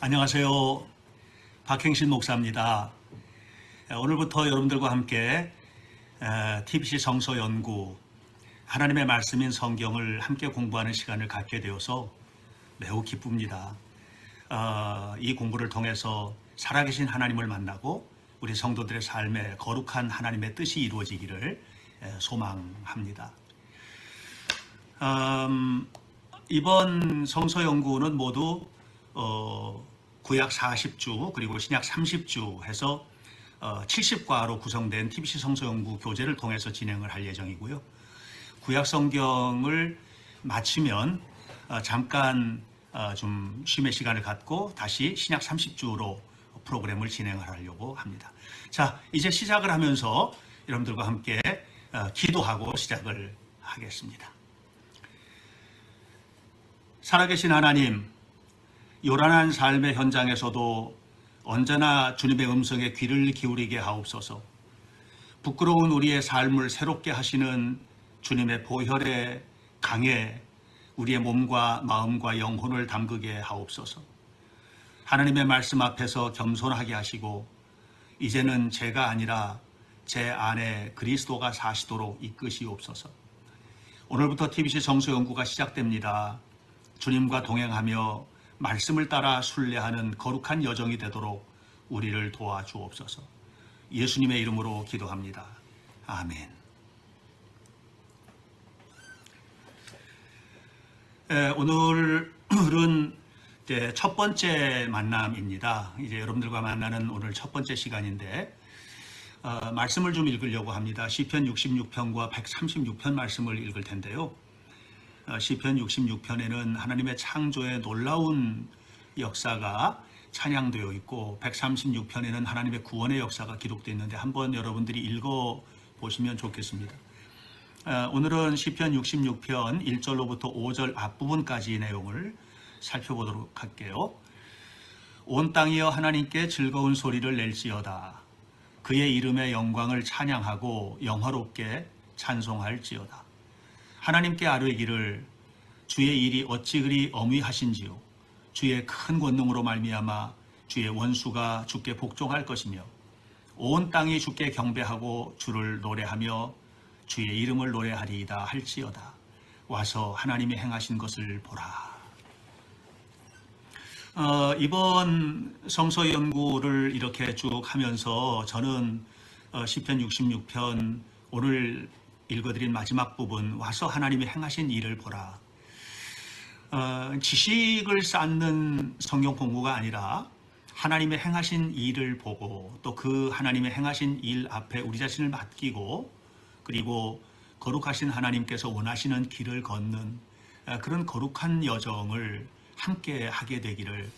안녕하세요. 박행신 목사입니다. 오늘부터 여러분들과 함께 TBC 성서연구 하나님의 말씀인 성경을 함께 공부하는 시간을 갖게 되어서 매우 기쁩니다. 이 공부를 통해서 살아계신 하나님을 만나고 우리 성도들의 삶에 거룩한 하나님의 뜻이 이루어지기를 소망합니다. 이번 성서연구는 모두 구약 40주 그리고 신약 30주 해서 70과로 구성된 TBC 성서연구 교재를 통해서 진행을 할 예정이고요. 구약 성경을 마치면 잠깐 좀 쉼의 시간을 갖고 다시 신약 30주로 프로그램을 진행을 하려고 합니다. 자, 이제 시작을 하면서 여러분들과 함께 기도하고 시작을 하겠습니다. 살아계신 하나님, 요란한 삶의 현장에서도 언제나 주님의 음성에 귀를 기울이게 하옵소서. 부끄러운 우리의 삶을 새롭게 하시는 주님의 보혈의 강에 우리의 몸과 마음과 영혼을 담그게 하옵소서. 하나님의 말씀 앞에서 겸손하게 하시고 이제는 제가 아니라 제 안에 그리스도가 사시도록 이끄시옵소서. 오늘부터 TBC 성서연구가 시작됩니다. 주님과 동행하며 말씀을 따라 순례하는 거룩한 여정이 되도록 우리를 도와주옵소서. 예수님의 이름으로 기도합니다. 아멘. 오늘은 이제 첫 번째 만남입니다. 이제 여러분들과 만나는 오늘 첫 번째 시간인데 말씀을 좀 읽으려고 합니다. 시편 66편과 136편 말씀을 읽을 텐데요. 시편 66편에는 하나님의 창조의 놀라운 역사가 찬양되어 있고 136편에는 하나님의 구원의 역사가 기록되어 있는데 한번 여러분들이 읽어보시면 좋겠습니다. 오늘은 시편 66편 1절로부터 5절 앞부분까지 내용을 살펴보도록 할게요. 온 땅이여 하나님께 즐거운 소리를 낼지어다. 그의 이름의 영광을 찬양하고 영화롭게 찬송할지어다. 하나님께 아뢰기를 주의 일이 어찌 그리 어미하신지요. 주의 큰 권능으로 말미암아 주의 원수가 주께 복종할 것이며 온 땅이 주께 경배하고 주를 노래하며 주의 이름을 노래하리이다 할지어다. 와서 하나님이 행하신 것을 보라. 이번 성서 연구를 이렇게 쭉 하면서 저는 시편 66편 오늘 읽어드린 마지막 부분 와서 하나님이 행하신 일을 보라. 지식을 쌓는 성경 공부가 아니라 하나님의 행하신 일을 보고 또 그 하나님의 행하신 일 앞에 우리 자신을 맡기고 그리고 거룩하신 하나님께서 원하시는 길을 걷는 그런 거룩한 여정을 함께 하게 되기를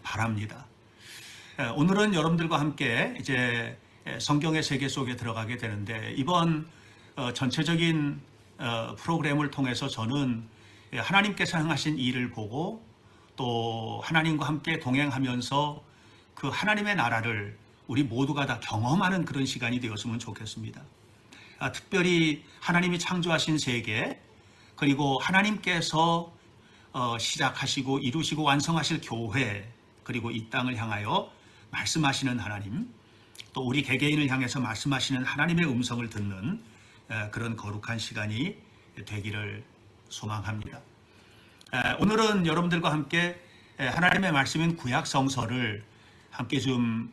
바랍니다. 오늘은 여러분들과 함께 이제 성경의 세계 속에 들어가게 되는데 이번 전체적인 프로그램을 통해서 저는 하나님께서 행하신 일을 보고 또 하나님과 함께 동행하면서 그 하나님의 나라를 우리 모두가 다 경험하는 그런 시간이 되었으면 좋겠습니다. 특별히 하나님이 창조하신 세계 그리고 하나님께서 시작하시고 이루시고 완성하실 교회 그리고 이 땅을 향하여 말씀하시는 하나님 또 우리 개개인을 향해서 말씀하시는 하나님의 음성을 듣는 그런 거룩한 시간이 되기를 소망합니다. 오늘은 여러분들과 함께 하나님의 말씀인 구약 성서를 함께 좀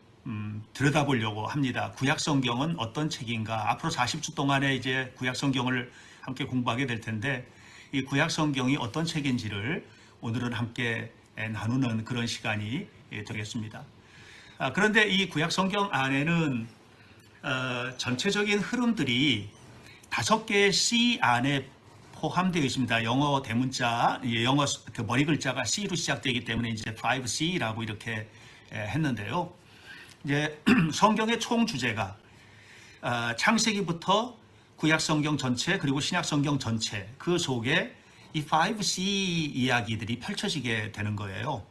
들여다보려고 합니다. 구약 성경은 어떤 책인가? 앞으로 40주 동안에 이제 구약 성경을 함께 공부하게 될 텐데 이 구약 성경이 어떤 책인지를 오늘은 함께 나누는 그런 시간이 되겠습니다. 그런데 이 구약 성경 안에는 전체적인 흐름들이 5개의 C 안에 포함되어 있습니다. 영어 대문자, 영어 그 머리 글자가 C로 시작되기 때문에 이제 5C라고 이렇게 했는데요. 이제 성경의 총 주제가 창세기부터 구약 성경 전체 그리고 신약 성경 전체 그 속에 이 5C 이야기들이 펼쳐지게 되는 거예요.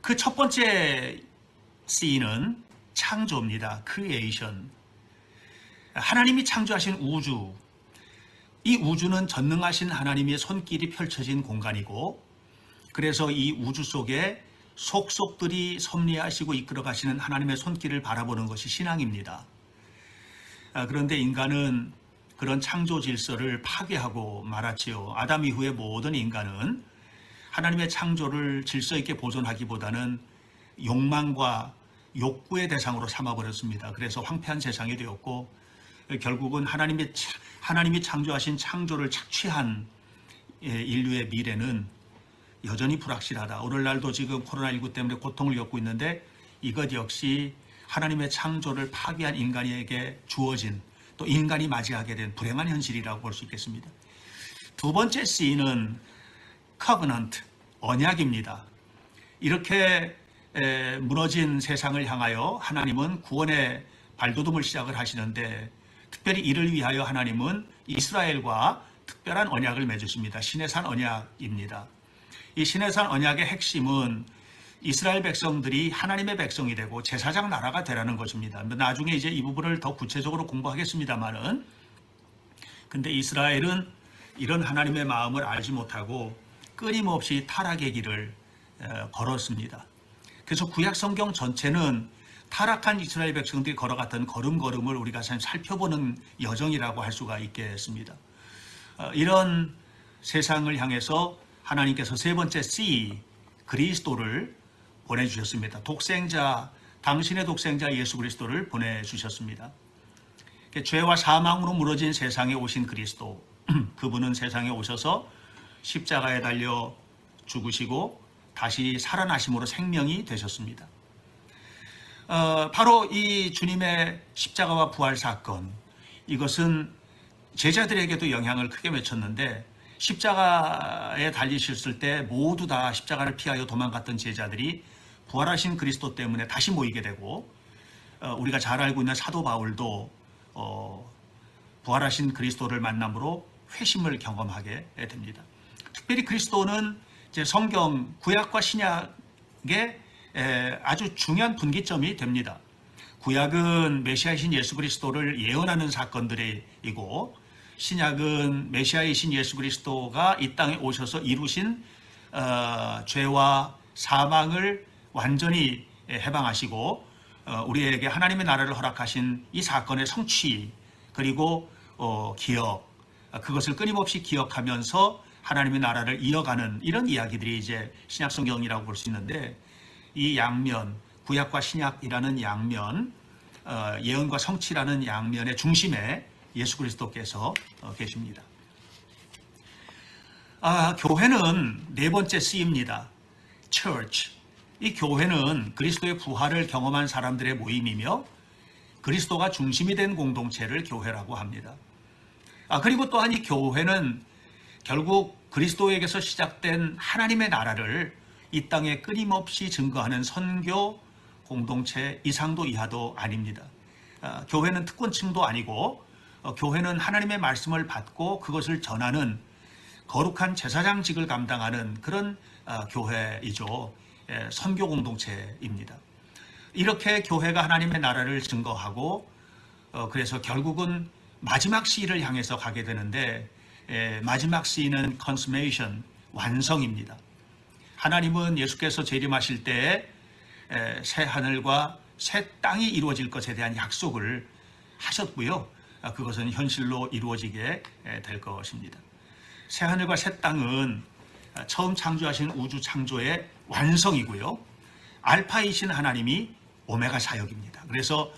그 첫 번째 C는 창조입니다. Creation. 하나님이 창조하신 우주, 이 우주는 전능하신 하나님의 손길이 펼쳐진 공간이고 그래서 이 우주 속에 속속들이 섭리하시고 이끌어 가시는 하나님의 손길을 바라보는 것이 신앙입니다. 그런데 인간은 그런 창조 질서를 파괴하고 말았지요. 아담 이후의 모든 인간은 하나님의 창조를 질서 있게 보존하기보다는 욕망과 욕구의 대상으로 삼아버렸습니다. 그래서 황폐한 세상이 되었고 결국은 하나님이 창조하신 창조를 착취한 인류의 미래는 여전히 불확실하다. 오늘날도 지금 코로나19 때문에 고통을 겪고 있는데 이것 역시 하나님의 창조를 파괴한 인간에게 주어진 또 인간이 맞이하게 된 불행한 현실이라고 볼 수 있겠습니다. 두 번째 C는 covenant, 언약입니다. 이렇게 무너진 세상을 향하여 하나님은 구원의 발돋움을 시작을 하시는데 특별히 이를 위하여 하나님은 이스라엘과 특별한 언약을 맺으십니다. 시내산 언약입니다. 이 시내산 언약의 핵심은 이스라엘 백성들이 하나님의 백성이 되고 제사장 나라가 되라는 것입니다. 나중에 이제 이 부분을 더 구체적으로 공부하겠습니다만은 근데 이스라엘은 이런 하나님의 마음을 알지 못하고 끊임없이 타락의 길을 걸었습니다. 그래서 구약 성경 전체는 타락한 이스라엘 백성들이 걸어갔던 걸음걸음을 우리가 살펴보는 여정이라고 할 수가 있겠습니다. 이런 세상을 향해서 하나님께서 세 번째 C, 그리스도를 보내주셨습니다. 당신의 독생자 예수 그리스도를 보내주셨습니다. 죄와 사망으로 무너진 세상에 오신 그리스도, 그분은 세상에 오셔서 십자가에 달려 죽으시고 다시 살아나심으로 생명이 되셨습니다. 바로 이 주님의 십자가와 부활 사건, 이것은 제자들에게도 영향을 크게 미쳤는데 십자가에 달리셨을 때 모두 다 십자가를 피하여 도망갔던 제자들이 부활하신 그리스도 때문에 다시 모이게 되고 우리가 잘 알고 있는 사도 바울도 부활하신 그리스도를 만남으로 회심을 경험하게 됩니다. 특별히 그리스도는 이제 성경 구약과 신약의 아주 중요한 분기점이 됩니다. 구약은 메시아이신 예수 그리스도를 예언하는 사건들이고 신약은 메시아이신 예수 그리스도가 이 땅에 오셔서 이루신 죄와 사망을 완전히 해방하시고 우리에게 하나님의 나라를 허락하신 이 사건의 성취 그리고 기억, 그것을 끊임없이 기억하면서 하나님의 나라를 이어가는 이런 이야기들이 이제 신약 성경이라고 볼 수 있는데 이 양면, 구약과 신약이라는 양면, 예언과 성취라는 양면의 중심에 예수 그리스도께서 계십니다. 교회는 네 번째 C입니다. Church. 이 교회는 그리스도의 부활을 경험한 사람들의 모임이며 그리스도가 중심이 된 공동체를 교회라고 합니다. 그리고 또한 이 교회는 결국 그리스도에게서 시작된 하나님의 나라를 이 땅에 끊임없이 증거하는 선교 공동체 이상도 이하도 아닙니다. 교회는 특권층도 아니고 교회는 하나님의 말씀을 받고 그것을 전하는 거룩한 제사장직을 감당하는 그런 교회이죠. 선교 공동체입니다. 이렇게 교회가 하나님의 나라를 증거하고 그래서 결국은 마지막 시를 향해서 가게 되는데 마지막 시는 consummation, 완성입니다. 하나님은 예수께서 재림하실 때에 새 하늘과 새 땅이 이루어질 것에 대한 약속을 하셨고요. 그것은 현실로 이루어지게 될 것입니다. 새 하늘과 새 땅은 처음 창조하신 우주 창조의 완성이고요. 알파이신 하나님이 오메가 사역입니다. 그래서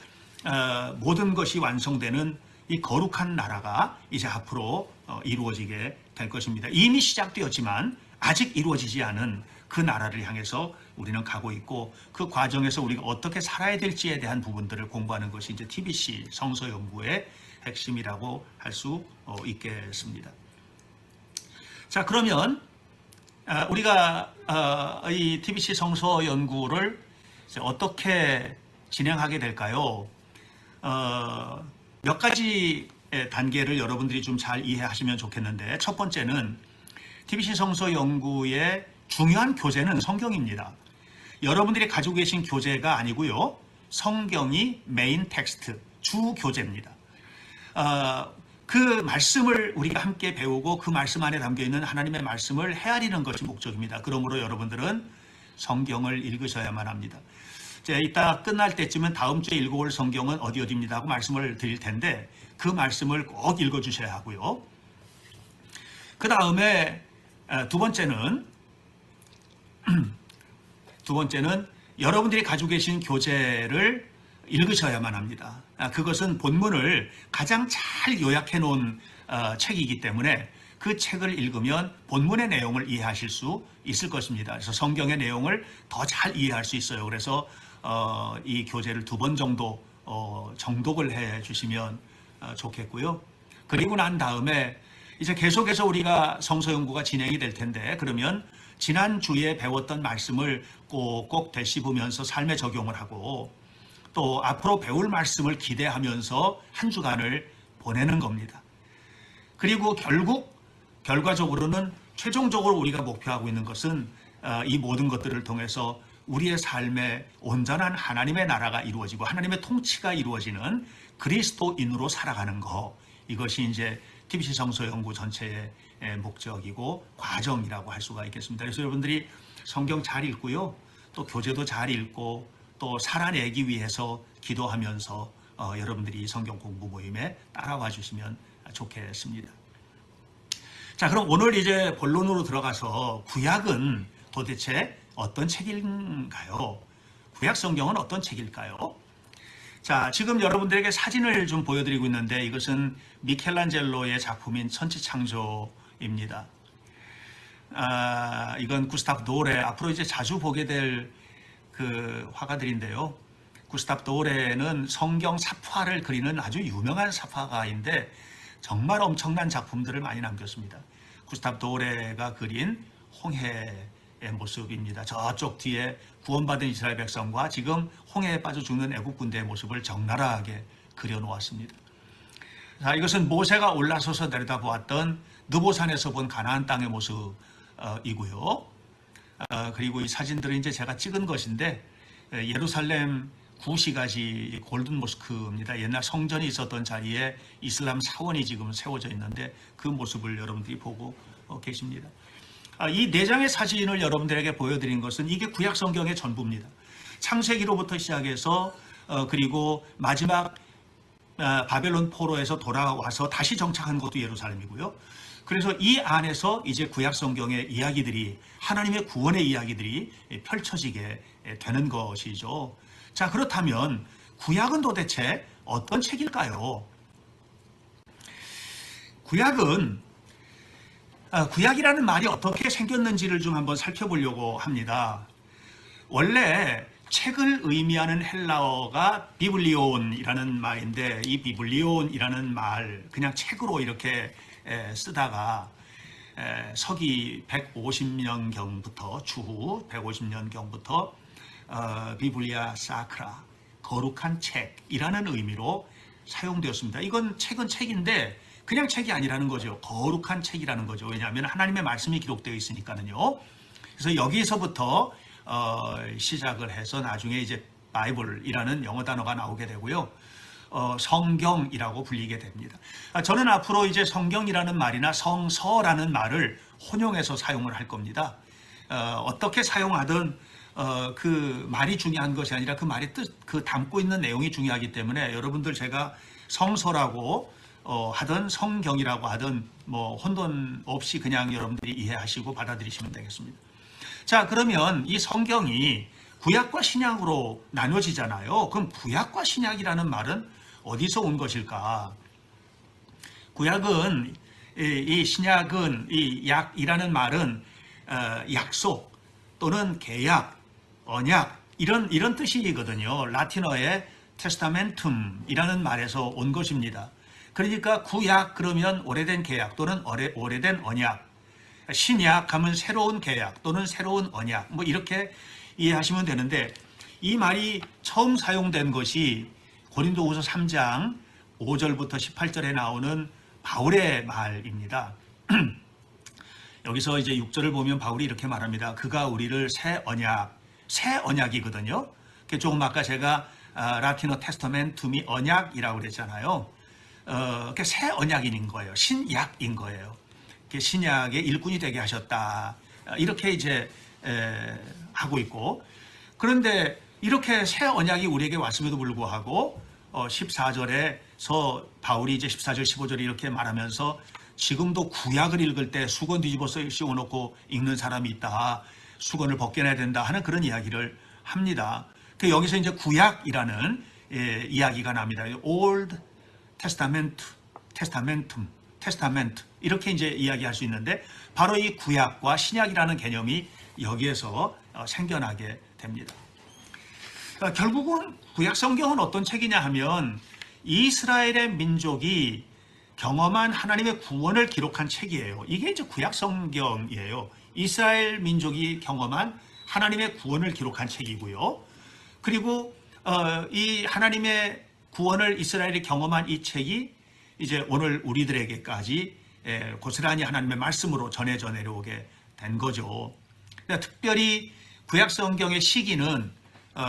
모든 것이 완성되는 이 거룩한 나라가 이제 앞으로 이루어지게 될 것입니다. 이미 시작되었지만 아직 이루어지지 않은 그 나라를 향해서 우리는 가고 있고 그 과정에서 우리가 어떻게 살아야 될지에 대한 부분들을 공부하는 것이 이제 TBC 성서 연구의 핵심이라고 할 수 있겠습니다. 자, 그러면 우리가 이 TBC 성서 연구를 어떻게 진행하게 될까요? 몇 가지 단계를 여러분들이 좀 잘 이해하시면 좋겠는데 첫 번째는 TBC 성서 연구의 중요한 교재는 성경입니다. 여러분들이 가지고 계신 교재가 아니고요. 성경이 메인 텍스트, 주 교재입니다. 그 말씀을 우리가 함께 배우고 그 말씀 안에 담겨있는 하나님의 말씀을 헤아리는 것이 목적입니다. 그러므로 여러분들은 성경을 읽으셔야만 합니다. 이제 이따 끝날 때쯤은 다음 주에 읽어올 성경은 어디입니다 하고 말씀을 드릴 텐데 그 말씀을 꼭 읽어주셔야 하고요. 그 다음에 두 번째는 여러분들이 가지고 계신 교재를 읽으셔야만 합니다. 그것은 본문을 가장 잘 요약해 놓은 책이기 때문에 그 책을 읽으면 본문의 내용을 이해하실 수 있을 것입니다. 그래서 성경의 내용을 더 잘 이해할 수 있어요. 그래서 이 교재를 2번 정도 정독을 해 주시면 좋겠고요. 그리고 난 다음에 이제 계속해서 우리가 성서 연구가 진행이 될 텐데 그러면 지난주에 배웠던 말씀을 꼭꼭 되씹으면서 삶에 적용을 하고 또 앞으로 배울 말씀을 기대하면서 한 주간을 보내는 겁니다. 그리고 결과적으로는 최종적으로 우리가 목표하고 있는 것은 이 모든 것들을 통해서 우리의 삶에 온전한 하나님의 나라가 이루어지고 하나님의 통치가 이루어지는 그리스도인으로 살아가는 것. 이것이 이제 TBC 성서 연구 전체의 목적이고 과정이라고 할 수가 있겠습니다. 그래서 여러분들이 성경 잘 읽고요. 또 교재도 잘 읽고 또 살아내기 위해서 기도하면서 여러분들이 성경 공부 모임에 따라와 주시면 좋겠습니다. 자, 그럼 오늘 이제 본론으로 들어가서 구약은 도대체 어떤 책인가요? 구약 성경은 어떤 책일까요? 자, 지금 여러분들에게 사진을 좀 보여드리고 있는데 이것은 미켈란젤로의 작품인 천지창조입니다. 이건 구스타프 도레, 앞으로 이제 자주 보게 될 그 화가들인데요. 구스타프 도레는 성경 사파를 그리는 아주 유명한 사파가인데 정말 엄청난 작품들을 많이 남겼습니다. 구스타프 도레가 그린 홍해의 모습입니다. 저쪽 뒤에 구원받은 이스라엘 백성과 지금 홍해에 빠져 죽는 애국 군대의 모습을 적나라하게 그려놓았습니다. 자, 이것은 모세가 올라서서 내려다보았던 느보산에서 본 가나안 땅의 모습이고요. 그리고 이 사진들은 이제 제가 찍은 것인데 예루살렘 구시가지 골든 모스크입니다. 옛날 성전이 있었던 자리에 이슬람 사원이 지금 세워져 있는데 그 모습을 여러분들이 보고 계십니다. 이 4장의 사진을 여러분들에게 보여드린 것은 이게 구약 성경의 전부입니다. 창세기로부터 시작해서 그리고 마지막 바벨론 포로에서 돌아와서 다시 정착한 것도 예루살렘이고요. 그래서 이 안에서 이제 구약 성경의 이야기들이 하나님의 구원의 이야기들이 펼쳐지게 되는 것이죠. 자, 그렇다면 구약은 도대체 어떤 책일까요? 구약이라는 말이 어떻게 생겼는지를 좀 한번 살펴보려고 합니다. 원래 책을 의미하는 헬라어가 비블리온이라는 말인데 이 비블리온이라는 말 그냥 책으로 이렇게 쓰다가 서기 150년경부터 추후 150년경부터 비블리아 사크라 거룩한 책이라는 의미로 사용되었습니다. 이건 책은 책인데 그냥 책이 아니라는 거죠. 거룩한 책이라는 거죠. 왜냐하면 하나님의 말씀이 기록되어 있으니까는요. 그래서 여기서부터 시작을 해서 나중에 이제 바이블이라는 영어 단어가 나오게 되고요. 성경이라고 불리게 됩니다. 저는 앞으로 이제 성경이라는 말이나 성서라는 말을 혼용해서 사용을 할 겁니다. 어떻게 사용하든 그 말이 중요한 것이 아니라 그 말의 뜻, 그 담고 있는 내용이 중요하기 때문에 여러분들 제가 성서라고 하든 성경이라고 하든 뭐 혼돈 없이 그냥 여러분들이 이해하시고 받아들이시면 되겠습니다. 자, 그러면 이 성경이 구약과 신약으로 나눠지잖아요. 그럼 구약과 신약이라는 말은 어디서 온 것일까? 구약은 이 신약은 이 약이라는 말은 약속 또는 계약, 언약 이런 뜻이거든요. 라틴어의 테스타멘툼이라는 말에서 온 것입니다. 그러니까 구약 그러면 오래된 계약 또는 오래된 언약, 신약 하면 새로운 계약 또는 새로운 언약 뭐 이렇게 이해하시면 되는데 이 말이 처음 사용된 것이 고린도후서 3장 5절부터 18절에 나오는 바울의 말입니다. 여기서 이제 6절을 보면 바울이 이렇게 말합니다. 그가 우리를 새 언약이거든요. 조금 아까 제가 라틴어 테스터멘툼이 언약이라고 그랬잖아요. 새 언약인인 거예요. 신약인 거예요. 신약의 일꾼이 되게 하셨다. 이렇게 이제 하고 있고, 그런데 이렇게 새 언약이 우리에게 왔음에도 불구하고 14절에서 바울이 이제 14절, 15절 이렇게 말하면서 지금도 구약을 읽을 때 수건 뒤집어서 씌워놓고 읽는 사람이 있다. 수건을 벗겨내야 된다 하는 그런 이야기를 합니다. 여기서 이제 구약이라는 이야기가 납니다. Old Testament, Testament 이렇게 이제 이야기할 수 있는데 바로 이 구약과 신약이라는 개념이 여기에서 생겨나게 됩니다. 결국은 구약 성경은 어떤 책이냐 하면 이스라엘의 민족이 경험한 하나님의 구원을 기록한 책이에요. 이게 이제 구약 성경이에요. 이스라엘 민족이 경험한 하나님의 구원을 기록한 책이고요. 그리고 이 하나님의 구원을 이스라엘이 경험한 이 책이 이제 오늘 우리들에게까지 고스란히 하나님의 말씀으로 전해져 내려오게 된 거죠. 특별히 구약 성경의 시기는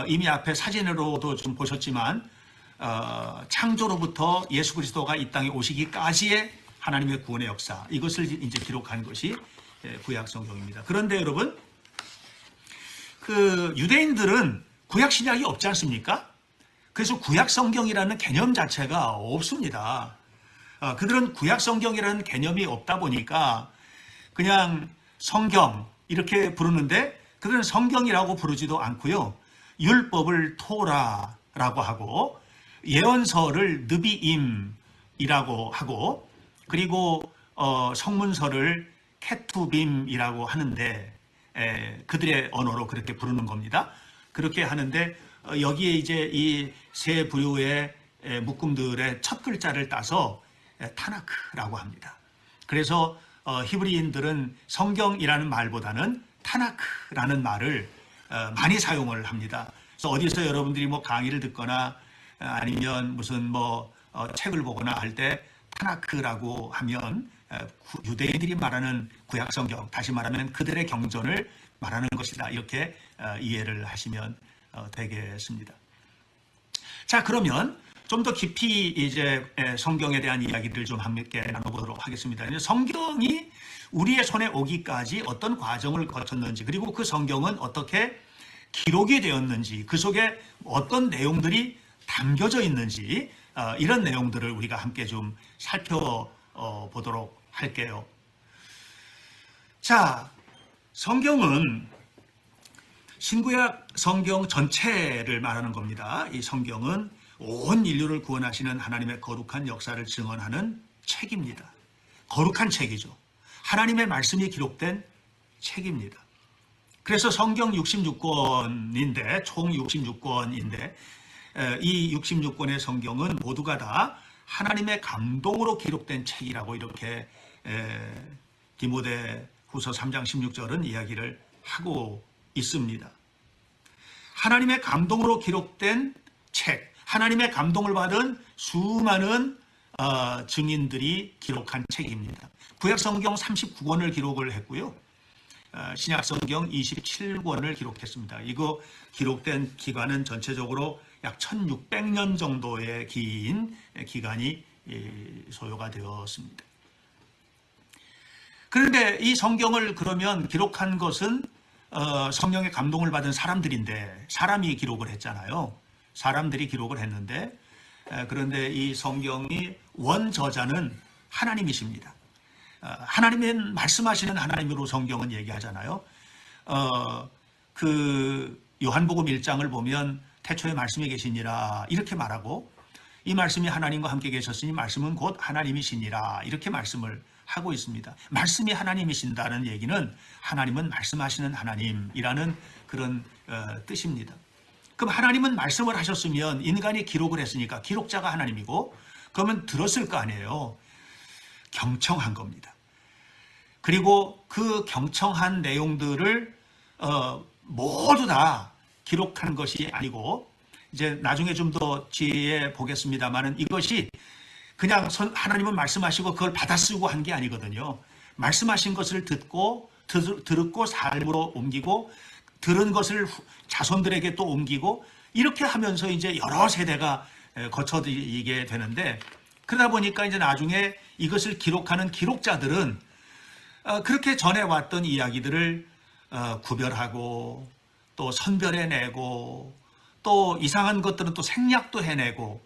이미 앞에 사진으로도 좀 보셨지만 창조로부터 예수 그리스도가 이 땅에 오시기까지의 하나님의 구원의 역사, 이것을 이제 기록한 것이 구약 성경입니다. 그런데 여러분, 유대인들은 구약 신약이 없지 않습니까? 그래서 구약 성경이라는 개념 자체가 없습니다. 그들은 구약 성경이라는 개념이 없다 보니까 그냥 성경 이렇게 부르는데 그들은 성경이라고 부르지도 않고요. 율법을 토라라고 하고 예언서를 느비임이라고 하고 그리고 성문서를 케투빔이라고 하는데 그들의 언어로 그렇게 부르는 겁니다. 그렇게 하는데 여기에 이제 이 세 부류의 묶음들의 첫 글자를 따서 타나크라고 합니다. 그래서 히브리인들은 성경이라는 말보다는 타나크라는 말을 많이 사용을 합니다. 그래서 어디서 여러분들이 뭐 강의를 듣거나 아니면 무슨 책을 보거나 할 때 타나크라고 하면 유대인들이 말하는 구약 성경, 다시 말하면 그들의 경전을 말하는 것이다. 이렇게 이해를 하시면 되겠습니다. 자, 그러면 좀 더 깊이 이제 성경에 대한 이야기를 좀 함께 나눠보도록 하겠습니다. 성경이 우리의 손에 오기까지 어떤 과정을 거쳤는지, 그리고 그 성경은 어떻게 기록이 되었는지, 그 속에 어떤 내용들이 담겨져 있는지, 이런 내용들을 우리가 함께 좀 살펴보도록 할게요. 자, 성경은 신구약 성경 전체를 말하는 겁니다. 이 성경은 온 인류를 구원하시는 하나님의 거룩한 역사를 증언하는 책입니다. 거룩한 책이죠. 하나님의 말씀이 기록된 책입니다. 그래서 성경 66권인데, 총 66권인데, 이 66권의 성경은 모두가 다 하나님의 감동으로 기록된 책이라고 이렇게 디모데 후서 3장 16절은 이야기를 하고 있습니다. 하나님의 감동으로 기록된 책, 하나님의 감동을 받은 수많은 증인들이 기록한 책입니다. 구약 성경 39권을 기록을 했고요. 신약 성경 27권을 기록했습니다. 이거 기록된 기간은 전체적으로 약 1600년 정도의 긴 기간이 소요가 되었습니다. 그런데 이 성경을 그러면 기록한 것은 성령의 감동을 받은 사람들인데, 사람이 기록을 했잖아요. 사람들이 기록을 했는데, 그런데 이 성경이 원저자는 하나님이십니다. 하나님의 말씀하시는 하나님으로 성경은 얘기하잖아요. 요한복음 1장을 보면 태초에 말씀이 계시니라 이렇게 말하고, 이 말씀이 하나님과 함께 계셨으니 말씀은 곧 하나님이시니라 이렇게 말씀을 하고 있습니다. 말씀이 하나님이신다는 얘기는 하나님은 말씀하시는 하나님이라는 그런 뜻입니다. 그럼 하나님은 말씀을 하셨으면 인간이 기록을 했으니까 기록자가 하나님이고, 그러면 들었을 거 아니에요. 경청한 겁니다. 그리고 그 경청한 내용들을 모두 다 기록한 것이 아니고, 이제 나중에 좀 더 뒤에 보겠습니다만은 이것이 그냥 하나님은 말씀하시고 그걸 받아 쓰고 한 게 아니거든요. 말씀하신 것을 듣고 삶으로 옮기고, 들은 것을 자손들에게 또 옮기고, 이렇게 하면서 이제 여러 세대가 거쳐지게 되는데, 그러다 보니까 이제 나중에 이것을 기록하는 기록자들은 그렇게 전해왔던 이야기들을 구별하고 또 선별해내고 또 이상한 것들은 또 생략도 해내고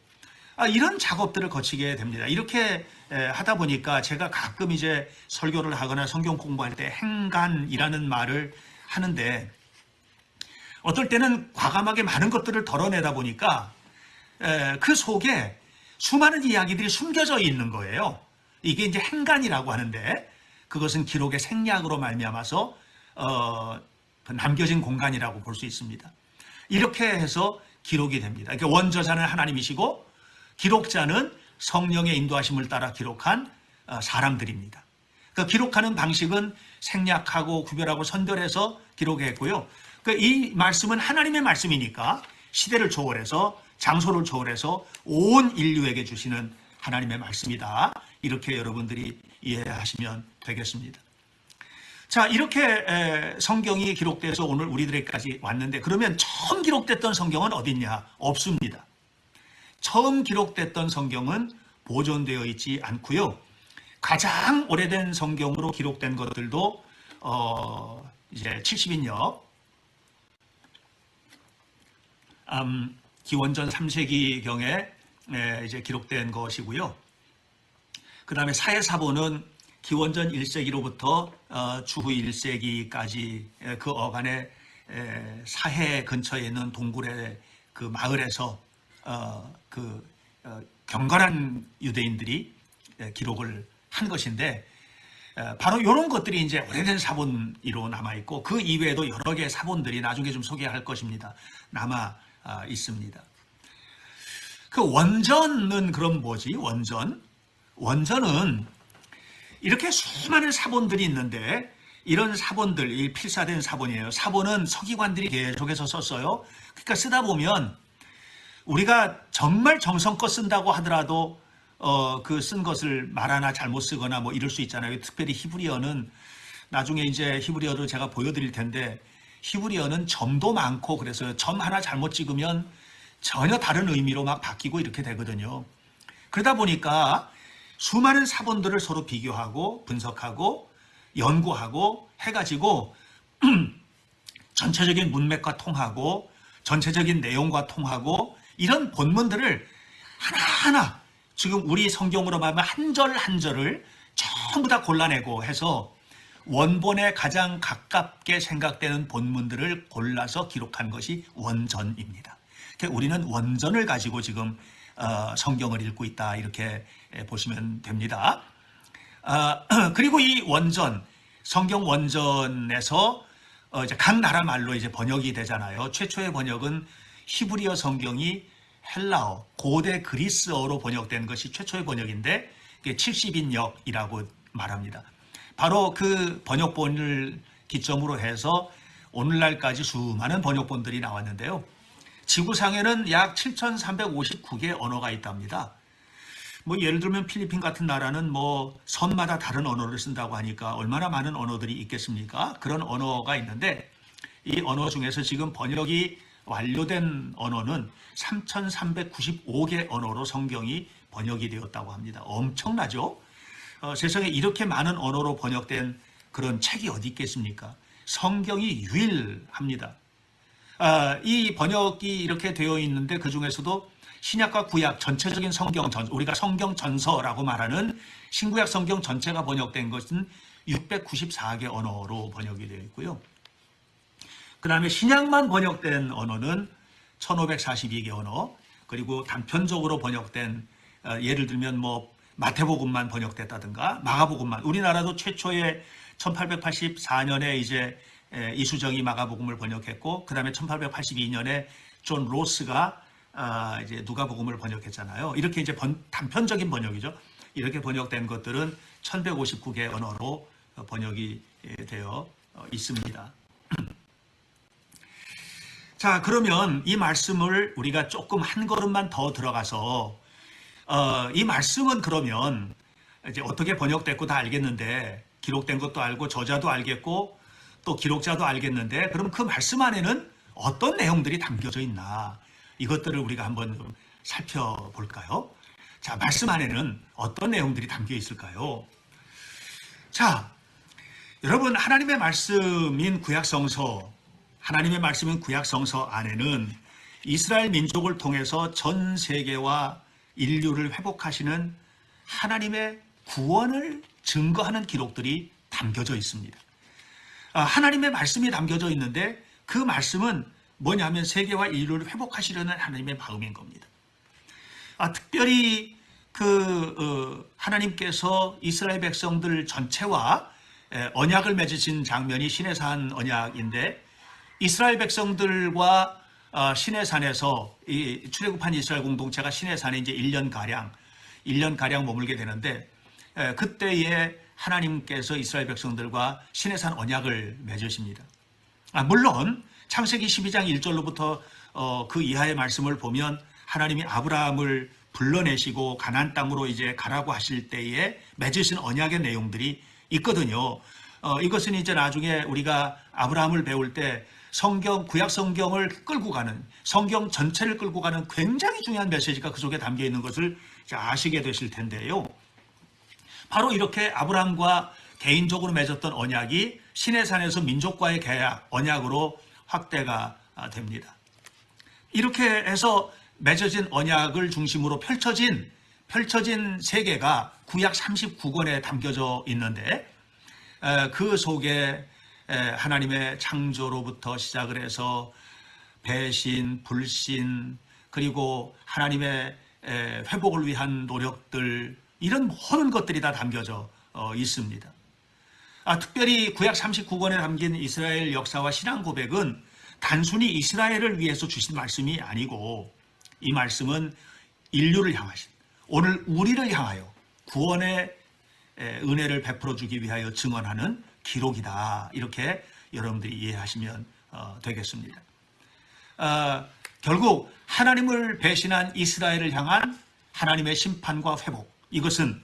이런 작업들을 거치게 됩니다. 이렇게 하다 보니까 제가 가끔 이제 설교를 하거나 성경 공부할 때 행간이라는 말을 하는데 어떨 때는 과감하게 많은 것들을 덜어내다 보니까 그 속에 수많은 이야기들이 숨겨져 있는 거예요. 이게 이제 행간이라고 하는데 그것은 기록의 생략으로 말미암아서 남겨진 공간이라고 볼 수 있습니다. 이렇게 해서 기록이 됩니다. 그러니까 원저자는 하나님이시고 기록자는 성령의 인도하심을 따라 기록한 사람들입니다. 그 기록하는 방식은 생략하고 구별하고 선별해서 기록했고요. 이 말씀은 하나님의 말씀이니까 시대를 초월해서 장소를 초월해서 온 인류에게 주시는 하나님의 말씀이다. 이렇게 여러분들이 이해하시면 되겠습니다. 자, 이렇게 성경이 기록돼서 오늘 우리들에게까지 왔는데 그러면 처음 기록됐던 성경은 어딨냐? 없습니다. 처음 기록됐던 성경은 보존되어 있지 않고요. 가장 오래된 성경으로 기록된 것들도 이제 70인역 기원전 3세기경에 이제 기록된 것이고요. 그 다음에 사해사본은 기원전 1세기로부터 주후 1세기까지 그 어간의 사해 근처에 있는 동굴의 그 마을에서 경건한 유대인들이 기록을 한 것인데 바로 이런 것들이 이제 오래된 사본으로 남아있고 그 이외에도 여러 개의 사본들이 나중에 좀 소개할 것입니다. 남아 있습니다. 그 원전은 그럼 뭐지? 원전은 이렇게 수많은 사본들이 있는데 이런 사본들, 이 필사된 사본이에요. 사본은 서기관들이 계속해서 썼어요. 그러니까 쓰다 보면 우리가 정말 정성껏 쓴다고 하더라도 그 쓴 것을 말 하나 잘못 쓰거나 뭐 이럴 수 있잖아요. 특별히 히브리어는 나중에 이제 히브리어를 제가 보여드릴 텐데 히브리어는 점도 많고 그래서 점 하나 잘못 찍으면 전혀 다른 의미로 막 바뀌고 이렇게 되거든요. 그러다 보니까 수많은 사본들을 서로 비교하고 분석하고 연구하고 해가지고 전체적인 문맥과 통하고 전체적인 내용과 통하고 이런 본문들을 하나하나 지금 우리 성경으로 말하면 한 절 한 절을 전부 다 골라내고 해서 원본에 가장 가깝게 생각되는 본문들을 골라서 기록한 것이 원전입니다. 그러니까 우리는 원전을 가지고 지금 성경을 읽고 있다 이렇게 보시면 됩니다. 그리고 이 원전, 성경 원전에서 이제 각 나라 말로 이제 번역이 되잖아요. 최초의 번역은 히브리어 성경이 헬라어, 고대 그리스어로 번역된 것이 최초의 번역인데 70인역이라고 말합니다. 바로 그 번역본을 기점으로 해서 오늘날까지 수많은 번역본들이 나왔는데요. 지구상에는 약 7,359개 언어가 있답니다. 뭐 예를 들면 필리핀 같은 나라는 뭐 섬마다 다른 언어를 쓴다고 하니까 얼마나 많은 언어들이 있겠습니까? 그런 언어가 있는데 이 언어 중에서 지금 번역이 완료된 언어는 3,395개 언어로 성경이 번역이 되었다고 합니다. 엄청나죠? 세상에 이렇게 많은 언어로 번역된 그런 책이 어디 있겠습니까? 성경이 유일합니다. 이 번역이 이렇게 되어 있는데 그 중에서도 신약과 구약 전체적인 성경, 우리가 성경 전서라고 말하는 신구약 성경 전체가 번역된 것은 694개 언어로 번역이 되어 있고요. 그 다음에 신약만 번역된 언어는 1542개 언어, 그리고 단편적으로 번역된 예를 들면 뭐 마태복음만 번역됐다든가 마가복음만, 우리나라도 최초의 1884년에 이제 이수정이 마가복음을 번역했고 그 다음에 1882년에 존 로스가 이제 누가복음을 번역했잖아요. 이렇게 이제 단편적인 번역이죠. 이렇게 번역된 것들은 1159개 언어로 번역이 되어 있습니다. 자, 그러면 이 말씀을 우리가 조금 한 걸음만 더 들어가서 이 말씀은 그러면 이제 어떻게 번역됐고 다 알겠는데 기록된 것도 알고 저자도 알겠고 또 기록자도 알겠는데 그럼 그 말씀 안에는 어떤 내용들이 담겨져 있나 이것들을 우리가 한번 살펴볼까요? 자, 말씀 안에는 어떤 내용들이 담겨 있을까요? 자, 여러분, 하나님의 말씀인 구약성서, 하나님의 말씀인 구약성서 안에는 이스라엘 민족을 통해서 전 세계와 인류를 회복하시는 하나님의 구원을 증거하는 기록들이 담겨져 있습니다. 하나님의 말씀이 담겨져 있는데 그 말씀은 뭐냐면 세계와 인류를 회복하시려는 하나님의 마음인 겁니다. 특별히 하나님께서 이스라엘 백성들 전체와 언약을 맺으신 장면이 시내산 언약인데, 이스라엘 백성들과 시내산에서 이 출애굽한 이스라엘 공동체가 시내산에 이제 1년가량 머물게 되는데, 그때에 하나님께서 이스라엘 백성들과 시내산 언약을 맺으십니다. 물론 창세기 12장 1절로부터 그 이하의 말씀을 보면 하나님이 아브라함을 불러내시고 가나안 땅으로 이제 가라고 하실 때에 맺으신 언약의 내용들이 있거든요. 이것은 이제 나중에 우리가 아브라함을 배울 때 구약 성경을 끌고 가는, 성경 전체를 끌고 가는 굉장히 중요한 메시지가 그 속에 담겨 있는 것을 아시게 되실 텐데요. 바로 이렇게 아브라함과 개인적으로 맺었던 언약이 시내산에서 민족과의 계약, 언약으로 확대가 됩니다. 이렇게 해서 맺어진 언약을 중심으로 펼쳐진 세계가 구약 39권에 담겨져 있는데, 그 속에 하나님의 창조로부터 시작을 해서 배신, 불신, 그리고 하나님의 회복을 위한 노력들, 이런 모든 것들이 다 담겨져 있습니다. 특별히 구약 39권에 담긴 이스라엘 역사와 신앙 고백은 단순히 이스라엘을 위해서 주신 말씀이 아니고, 이 말씀은 인류를 향하신, 오늘 우리를 향하여 구원의 은혜를 베풀어 주기 위하여 증언하는 기록이다. 이렇게 여러분들이 이해하시면 되겠습니다. 결국 하나님을 배신한 이스라엘을 향한 하나님의 심판과 회복, 이것은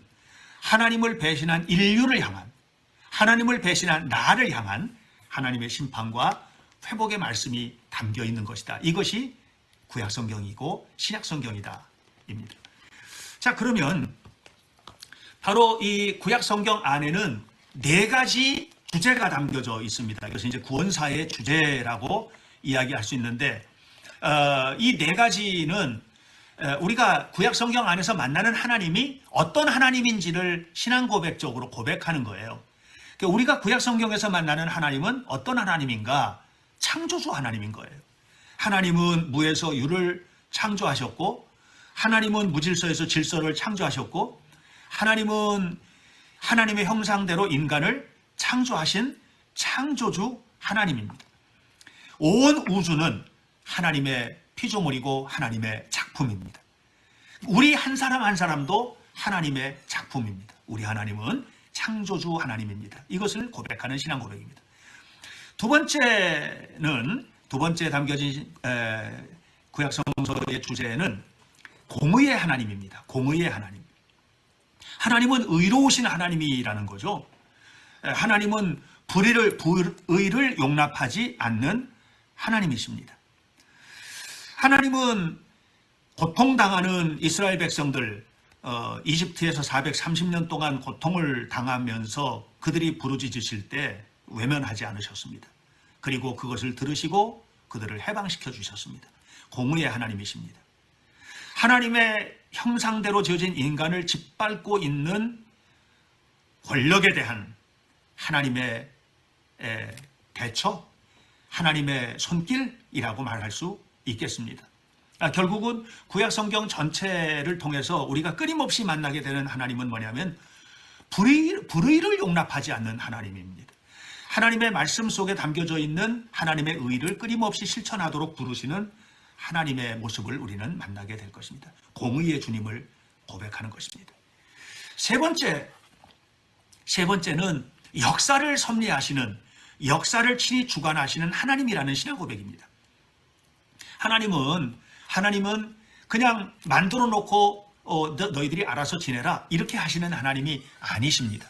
하나님을 배신한 인류를 향한, 하나님을 배신한 나를 향한 하나님의 심판과 회복의 말씀이 담겨 있는 것이다. 이것이 구약성경이고 신약성경이다 입니다. 자, 그러면 바로 이 구약성경 안에는 4가지 주제가 담겨져 있습니다. 이것은 이제 구원사의 주제라고 이야기할 수 있는데, 이 4가지는 우리가 구약성경 안에서 만나는 하나님이 어떤 하나님인지를 신앙 고백적으로 고백하는 거예요. 우리가 구약성경에서 만나는 하나님은 어떤 하나님인가? 창조주 하나님인 거예요. 하나님은 무에서 유를 창조하셨고, 하나님은 무질서에서 질서를 창조하셨고, 하나님은 하나님의 형상대로 인간을 창조하신 창조주 하나님입니다. 온 우주는 하나님의 피조물이고 하나님의 작품입니다. 우리 한 사람 한 사람도 하나님의 작품입니다. 우리 하나님은 창조주 하나님입니다. 이것을 고백하는 신앙 고백입니다. 두 번째 담겨진 구약성서의 주제는 공의의 하나님입니다. 공의의 하나님. 하나님은 의로우신 하나님이라는 거죠. 하나님은 불의를 용납하지 않는 하나님이십니다. 하나님은 고통당하는 이스라엘 백성들, 이집트에서 430년 동안 고통을 당하면서 그들이 부르짖으실 때 외면하지 않으셨습니다. 그리고 그것을 들으시고 그들을 해방시켜 주셨습니다. 공의의 하나님이십니다. 하나님의 형상대로 지어진 인간을 짓밟고 있는 권력에 대한 하나님의 대처, 하나님의 손길이라고 말할 수 있겠습니다. 결국은 구약성경 전체를 통해서 우리가 끊임없이 만나게 되는 하나님은 뭐냐면 불의를 용납하지 않는 하나님입니다. 하나님의 말씀 속에 담겨져 있는 하나님의 의를 끊임없이 실천하도록 부르시는 하나님의 모습을 우리는 만나게 될 것입니다. 공의의 주님을 고백하는 것입니다. 세 번째는 역사를 섭리하시는, 역사를 친히 주관하시는 하나님이라는 신앙 고백입니다. 하나님은 그냥 만들어 놓고 너희들이 알아서 지내라 이렇게 하시는 하나님이 아니십니다.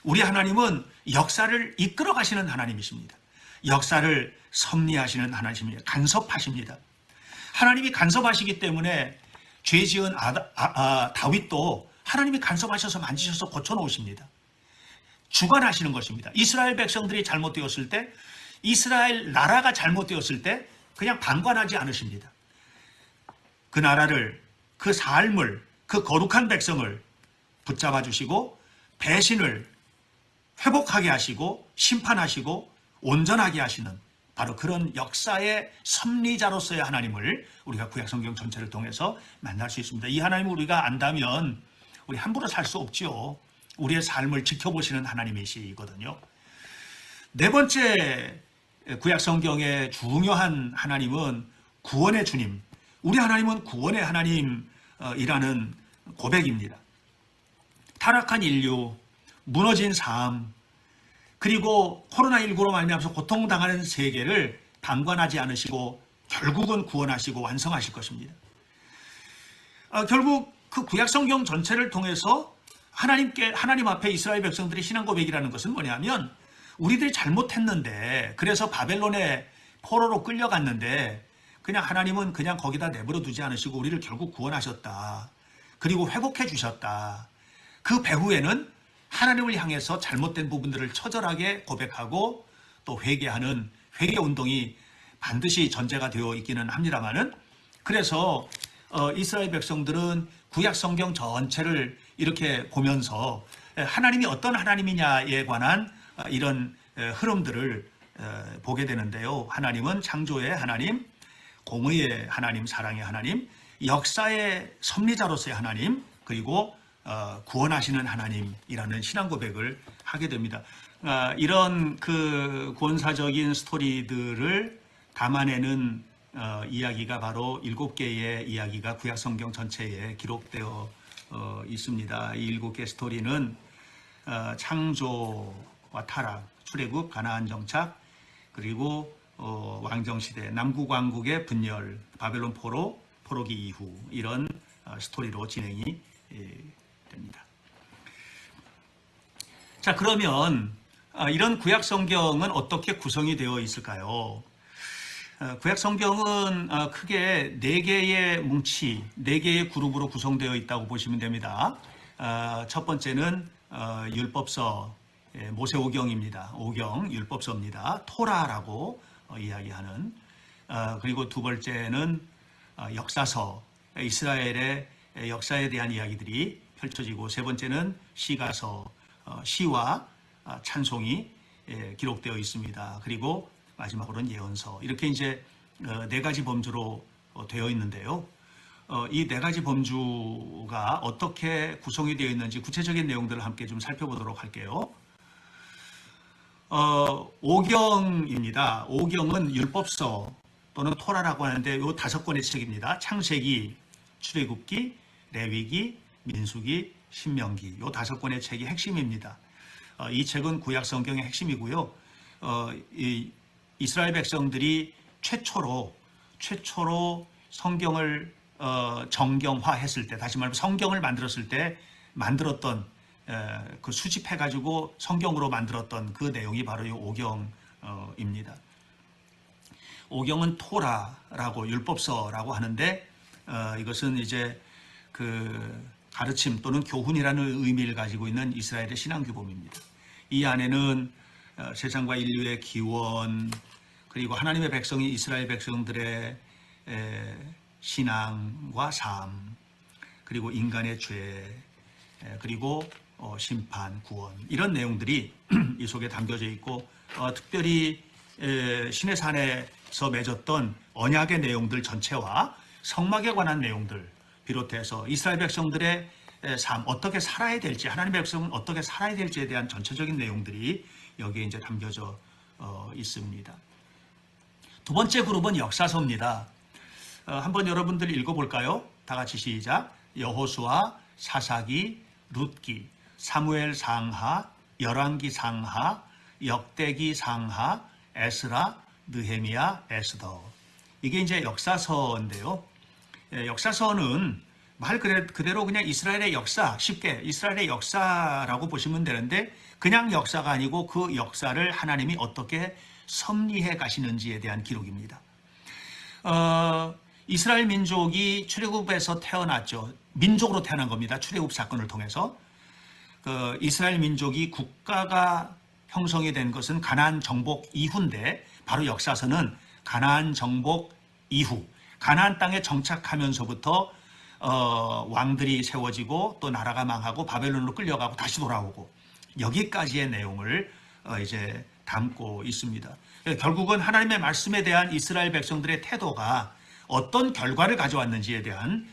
우리 하나님은 역사를 이끌어 가시는 하나님이십니다. 역사를 섭리하시는 하나님입니다. 간섭하십니다. 하나님이 간섭하시기 때문에 죄 지은 다윗도 하나님이 간섭하셔서 만지셔서 고쳐놓으십니다. 주관하시는 것입니다. 이스라엘 백성들이 잘못되었을 때, 이스라엘 나라가 잘못되었을 때 그냥 방관하지 않으십니다. 그 나라를, 그 삶을, 그 거룩한 백성을 붙잡아 주시고 배신을 회복하게 하시고 심판하시고 온전하게 하시는 바로 그런 역사의 섭리자로서의 하나님을 우리가 구약성경 전체를 통해서 만날 수 있습니다. 이 하나님을 우리가 안다면 우리 함부로 살 수 없지요. 우리의 삶을 지켜보시는 하나님이시거든요. 네 번째 구약성경의 중요한 하나님은 구원의 주님. 우리 하나님은 구원의 하나님이라는 고백입니다. 타락한 인류, 무너진 삶, 그리고 코로나19로 말미암아서 고통당하는 세계를 방관하지 않으시고 결국은 구원하시고 완성하실 것입니다. 결국 그 구약성경 전체를 통해서 하나님 앞에 이스라엘 백성들의 신앙 고백이라는 것은 뭐냐면 우리들이 잘못했는데 그래서 바벨론의 포로로 끌려갔는데 그냥 하나님은 그냥 거기다 내버려 두지 않으시고 우리를 결국 구원하셨다. 그리고 회복해 주셨다. 그 배후에는 하나님을 향해서 잘못된 부분들을 처절하게 고백하고 또 회개하는 회개 운동이 반드시 전제가 되어 있기는 합니다만은 그래서 이스라엘 백성들은 구약 성경 전체를 이렇게 보면서 하나님이 어떤 하나님이냐에 관한 이런 흐름들을 보게 되는데요. 하나님은 창조의 하나님, 공의의 하나님, 사랑의 하나님, 역사의 섭리자로서의 하나님, 그리고 구원하시는 하나님이라는 신앙 고백을 하게 됩니다. 이런 그 구원사적인 스토리들을 담아내는 이야기가 바로 7개의 이야기가 구약 성경 전체에 기록되어 있습니다. 이 7개 스토리는 창조와 타락, 출애굽, 가나안 정착, 그리고 왕정시대, 남국왕국의 분열, 바벨론 포로기 이후 이런 스토리로 진행이 됩니다. 자, 그러면 이런 구약 성경은 어떻게 구성이 되어 있을까요? 구약 성경은 크게 4개의 뭉치, 4개의 그룹으로 구성되어 있다고 보시면 됩니다. 첫 번째는 율법서, 모세오경입니다. 오경, 율법서입니다. 토라라고 이야기하는. 그리고 두 번째는 역사서, 이스라엘의 역사에 대한 이야기들이 펼쳐지고, 세 번째는 시가서, 시와 찬송이 기록되어 있습니다. 그리고 마지막으로는 예언서. 이렇게 이제 4가지 범주로 되어 있는데요. 이 4가지 범주가 어떻게 구성이 되어 있는지 구체적인 내용들을 함께 좀 살펴보도록 할게요. 오경입니다. 오경은 율법서 또는 토라라고 하는데 이 5권의 책입니다. 창세기, 출애굽기, 레위기, 민수기, 신명기. 이 5권의 책이 핵심입니다. 이 책은 구약 성경의 핵심이고요. 이스라엘 백성들이 최초로 성경을 정경화했을 때, 다시 말하면 성경을 만들었을 때 만들었던 그 수집해가지고 성경으로 만들었던 그 내용이 바로 이 오경입니다. 오경은 토라라고 율법서라고 하는데 이것은 이제 그 가르침 또는 교훈이라는 의미를 가지고 있는 이스라엘의 신앙규범입니다. 이 안에는 세상과 인류의 기원, 그리고 하나님의 백성이 이스라엘 백성들의 신앙과 삶, 그리고 인간의 죄, 그리고 심판, 구원, 이런 내용들이 이 속에 담겨져 있고, 특별히 신의 산에서 맺었던 언약의 내용들 전체와 성막에 관한 내용들 비롯해서 이스라엘 백성들의 삶, 어떻게 살아야 될지, 하나님의 백성은 어떻게 살아야 될지에 대한 전체적인 내용들이 여기에 이제 담겨져 있습니다. 두 번째 그룹은 역사서입니다. 한번 여러분들 읽어볼까요? 다 같이 시작. 여호수아, 사사기, 룻기, 사무엘 상하, 열왕기 상하, 역대기 상하, 에스라, 느헤미야, 에스더. 이게 이제 역사서인데요. 역사서는 말 그대로 그냥 이스라엘의 역사, 쉽게 이스라엘의 역사라고 보시면 되는데 그냥 역사가 아니고 그 역사를 하나님이 어떻게 섭리해 가시는지에 대한 기록입니다. 이스라엘 민족이 출애굽에서 태어났죠. 민족으로 태어난 겁니다. 출애굽 사건을 통해서. 그 이스라엘 민족이 국가가 형성이 된 것은 가나안 정복 이후인데 바로 역사서는 가나안 정복 이후 가나안 땅에 정착하면서부터 왕들이 세워지고 또 나라가 망하고 바벨론으로 끌려가고 다시 돌아오고 여기까지의 내용을 이제 담고 있습니다. 결국은 하나님의 말씀에 대한 이스라엘 백성들의 태도가 어떤 결과를 가져왔는지에 대한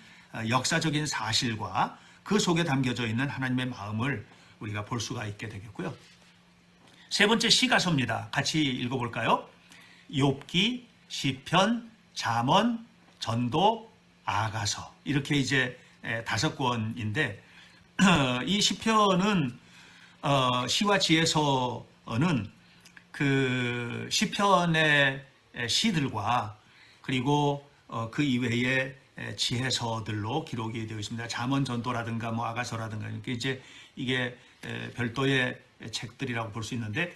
역사적인 사실과 그 속에 담겨져 있는 하나님의 마음을 우리가 볼 수가 있게 되겠고요. 세 번째 시가서입니다. 같이 읽어볼까요? 욥기, 시편, 잠언, 전도, 아가서 이렇게 이제 5권인데 이 시편은 시와 지혜서는 그 시편의 시들과 그리고 그 이외의 지혜서들로 기록이 되어 있습니다. 잠언, 전도라든가 뭐 아가서라든가 이제 이게 별도의 책들이라고 볼 수 있는데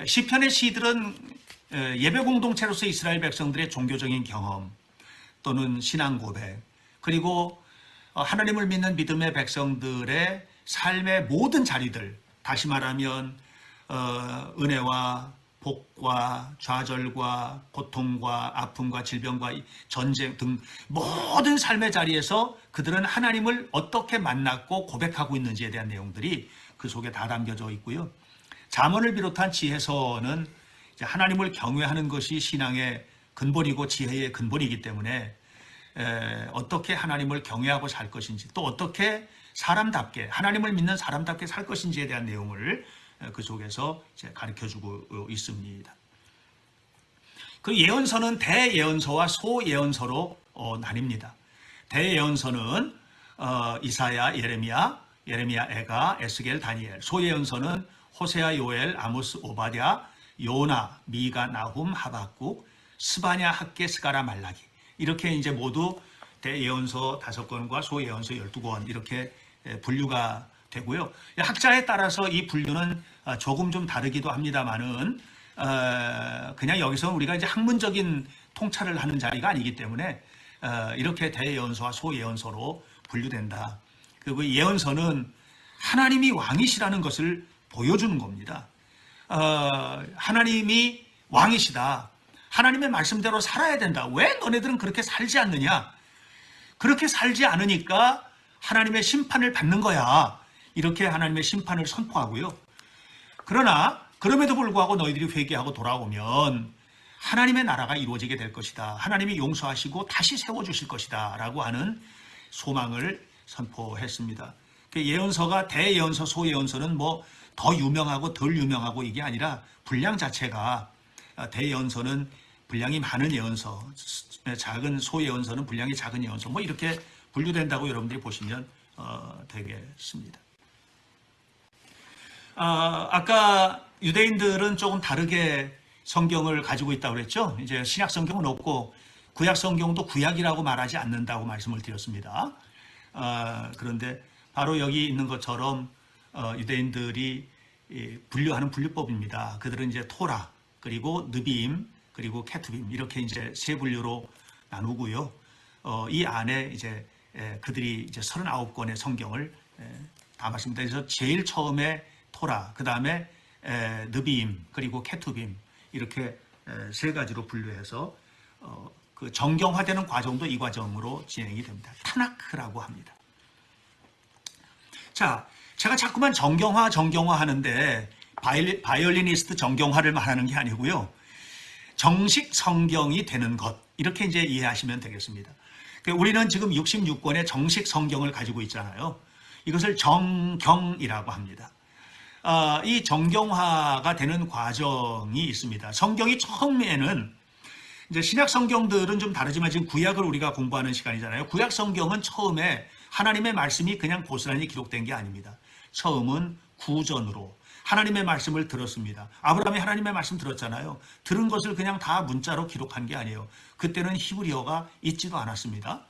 시편의 시들은 예배 공동체로서 이스라엘 백성들의 종교적인 경험 또는 신앙 고백 그리고 하나님을 믿는 믿음의 백성들의 삶의 모든 자리들 다시 말하면 은혜와 복과 좌절과 고통과 아픔과 질병과 전쟁 등 모든 삶의 자리에서 그들은 하나님을 어떻게 만났고 고백하고 있는지에 대한 내용들이 그 속에 다 담겨져 있고요. 잠언을 비롯한 지혜서는 이제 하나님을 경외하는 것이 신앙의 근본이고 지혜의 근본이기 때문에 어떻게 하나님을 경외하고 살 것인지 또 어떻게 사람답게 하나님을 믿는 사람답게 살 것인지에 대한 내용을 그 속에서 이제 가르쳐주고 있습니다. 그 예언서는 대예언서와 소예언서로 나뉩니다. 대예언서는 이사야, 예레미야, 에가, 에스겔, 다니엘. 소예언서는 호세아, 요엘, 아모스, 오바댜, 요나, 미가, 나훔, 하박국, 스바냐, 학개, 스가랴, 말라기. 이렇게 이제 모두 대예언서 5권과 소예언서 12권 이렇게 분류가 되고요. 학자에 따라서 이 분류는 조금 좀 다르기도 합니다만은 그냥 여기서 우리가 이제 학문적인 통찰을 하는 자리가 아니기 때문에 이렇게 대예언서와 소예언서로 분류된다. 그리고 예언서는 하나님이 왕이시라는 것을 보여주는 겁니다. 하나님이 왕이시다. 하나님의 말씀대로 살아야 된다. 왜 너네들은 그렇게 살지 않느냐? 그렇게 살지 않으니까 하나님의 심판을 받는 거야. 이렇게 하나님의 심판을 선포하고요. 그러나 그럼에도 불구하고 너희들이 회개하고 돌아오면 하나님의 나라가 이루어지게 될 것이다. 하나님이 용서하시고 다시 세워주실 것이다. 라고 하는 소망을 선포했습니다. 예언서가 대예언서, 소예언서는 뭐 더 유명하고 덜 유명하고 이게 아니라 분량 자체가 대예언서는 분량이 많은 예언서, 작은 소예언서는 분량이 작은 예언서 뭐 이렇게 분류된다고 여러분들이 보시면 되겠습니다. 아까 유대인들은 조금 다르게 성경을 가지고 있다고 그랬죠. 이제 신약 성경은 없고 구약 성경도 구약이라고 말하지 않는다고 말씀을 드렸습니다. 그런데 바로 여기 있는 것처럼 유대인들이 분류하는 분류법입니다. 그들은 이제 토라 그리고 느비임 그리고 케투빔 이렇게 이제 세 분류로 나누고요. 이 안에 이제 그들이 이제 39권의 성경을 담았습니다. 그래서 제일 처음에 토라, 그 다음에 느비임 그리고 케투빔 이렇게 세 가지로 분류해서 그 정경화되는 과정도 이 과정으로 진행이 됩니다. 타나크라고 합니다. 자, 제가 자꾸만 정경화 하는데 바이올리니스트 정경화를 말하는 게 아니고요. 정식 성경이 되는 것 이렇게 이제 이해하시면 되겠습니다. 우리는 지금 66권의 정식 성경을 가지고 있잖아요. 이것을 정경이라고 합니다. 이 정경화가 되는 과정이 있습니다. 성경이 처음에는 이제 신약 성경들은 좀 다르지만 지금 구약을 우리가 공부하는 시간이잖아요. 구약 성경은 처음에 하나님의 말씀이 그냥 고스란히 기록된 게 아닙니다. 처음은 구전으로 하나님의 말씀을 들었습니다. 아브라함이 하나님의 말씀 들었잖아요. 들은 것을 그냥 다 문자로 기록한 게 아니에요. 그때는 히브리어가 있지도 않았습니다.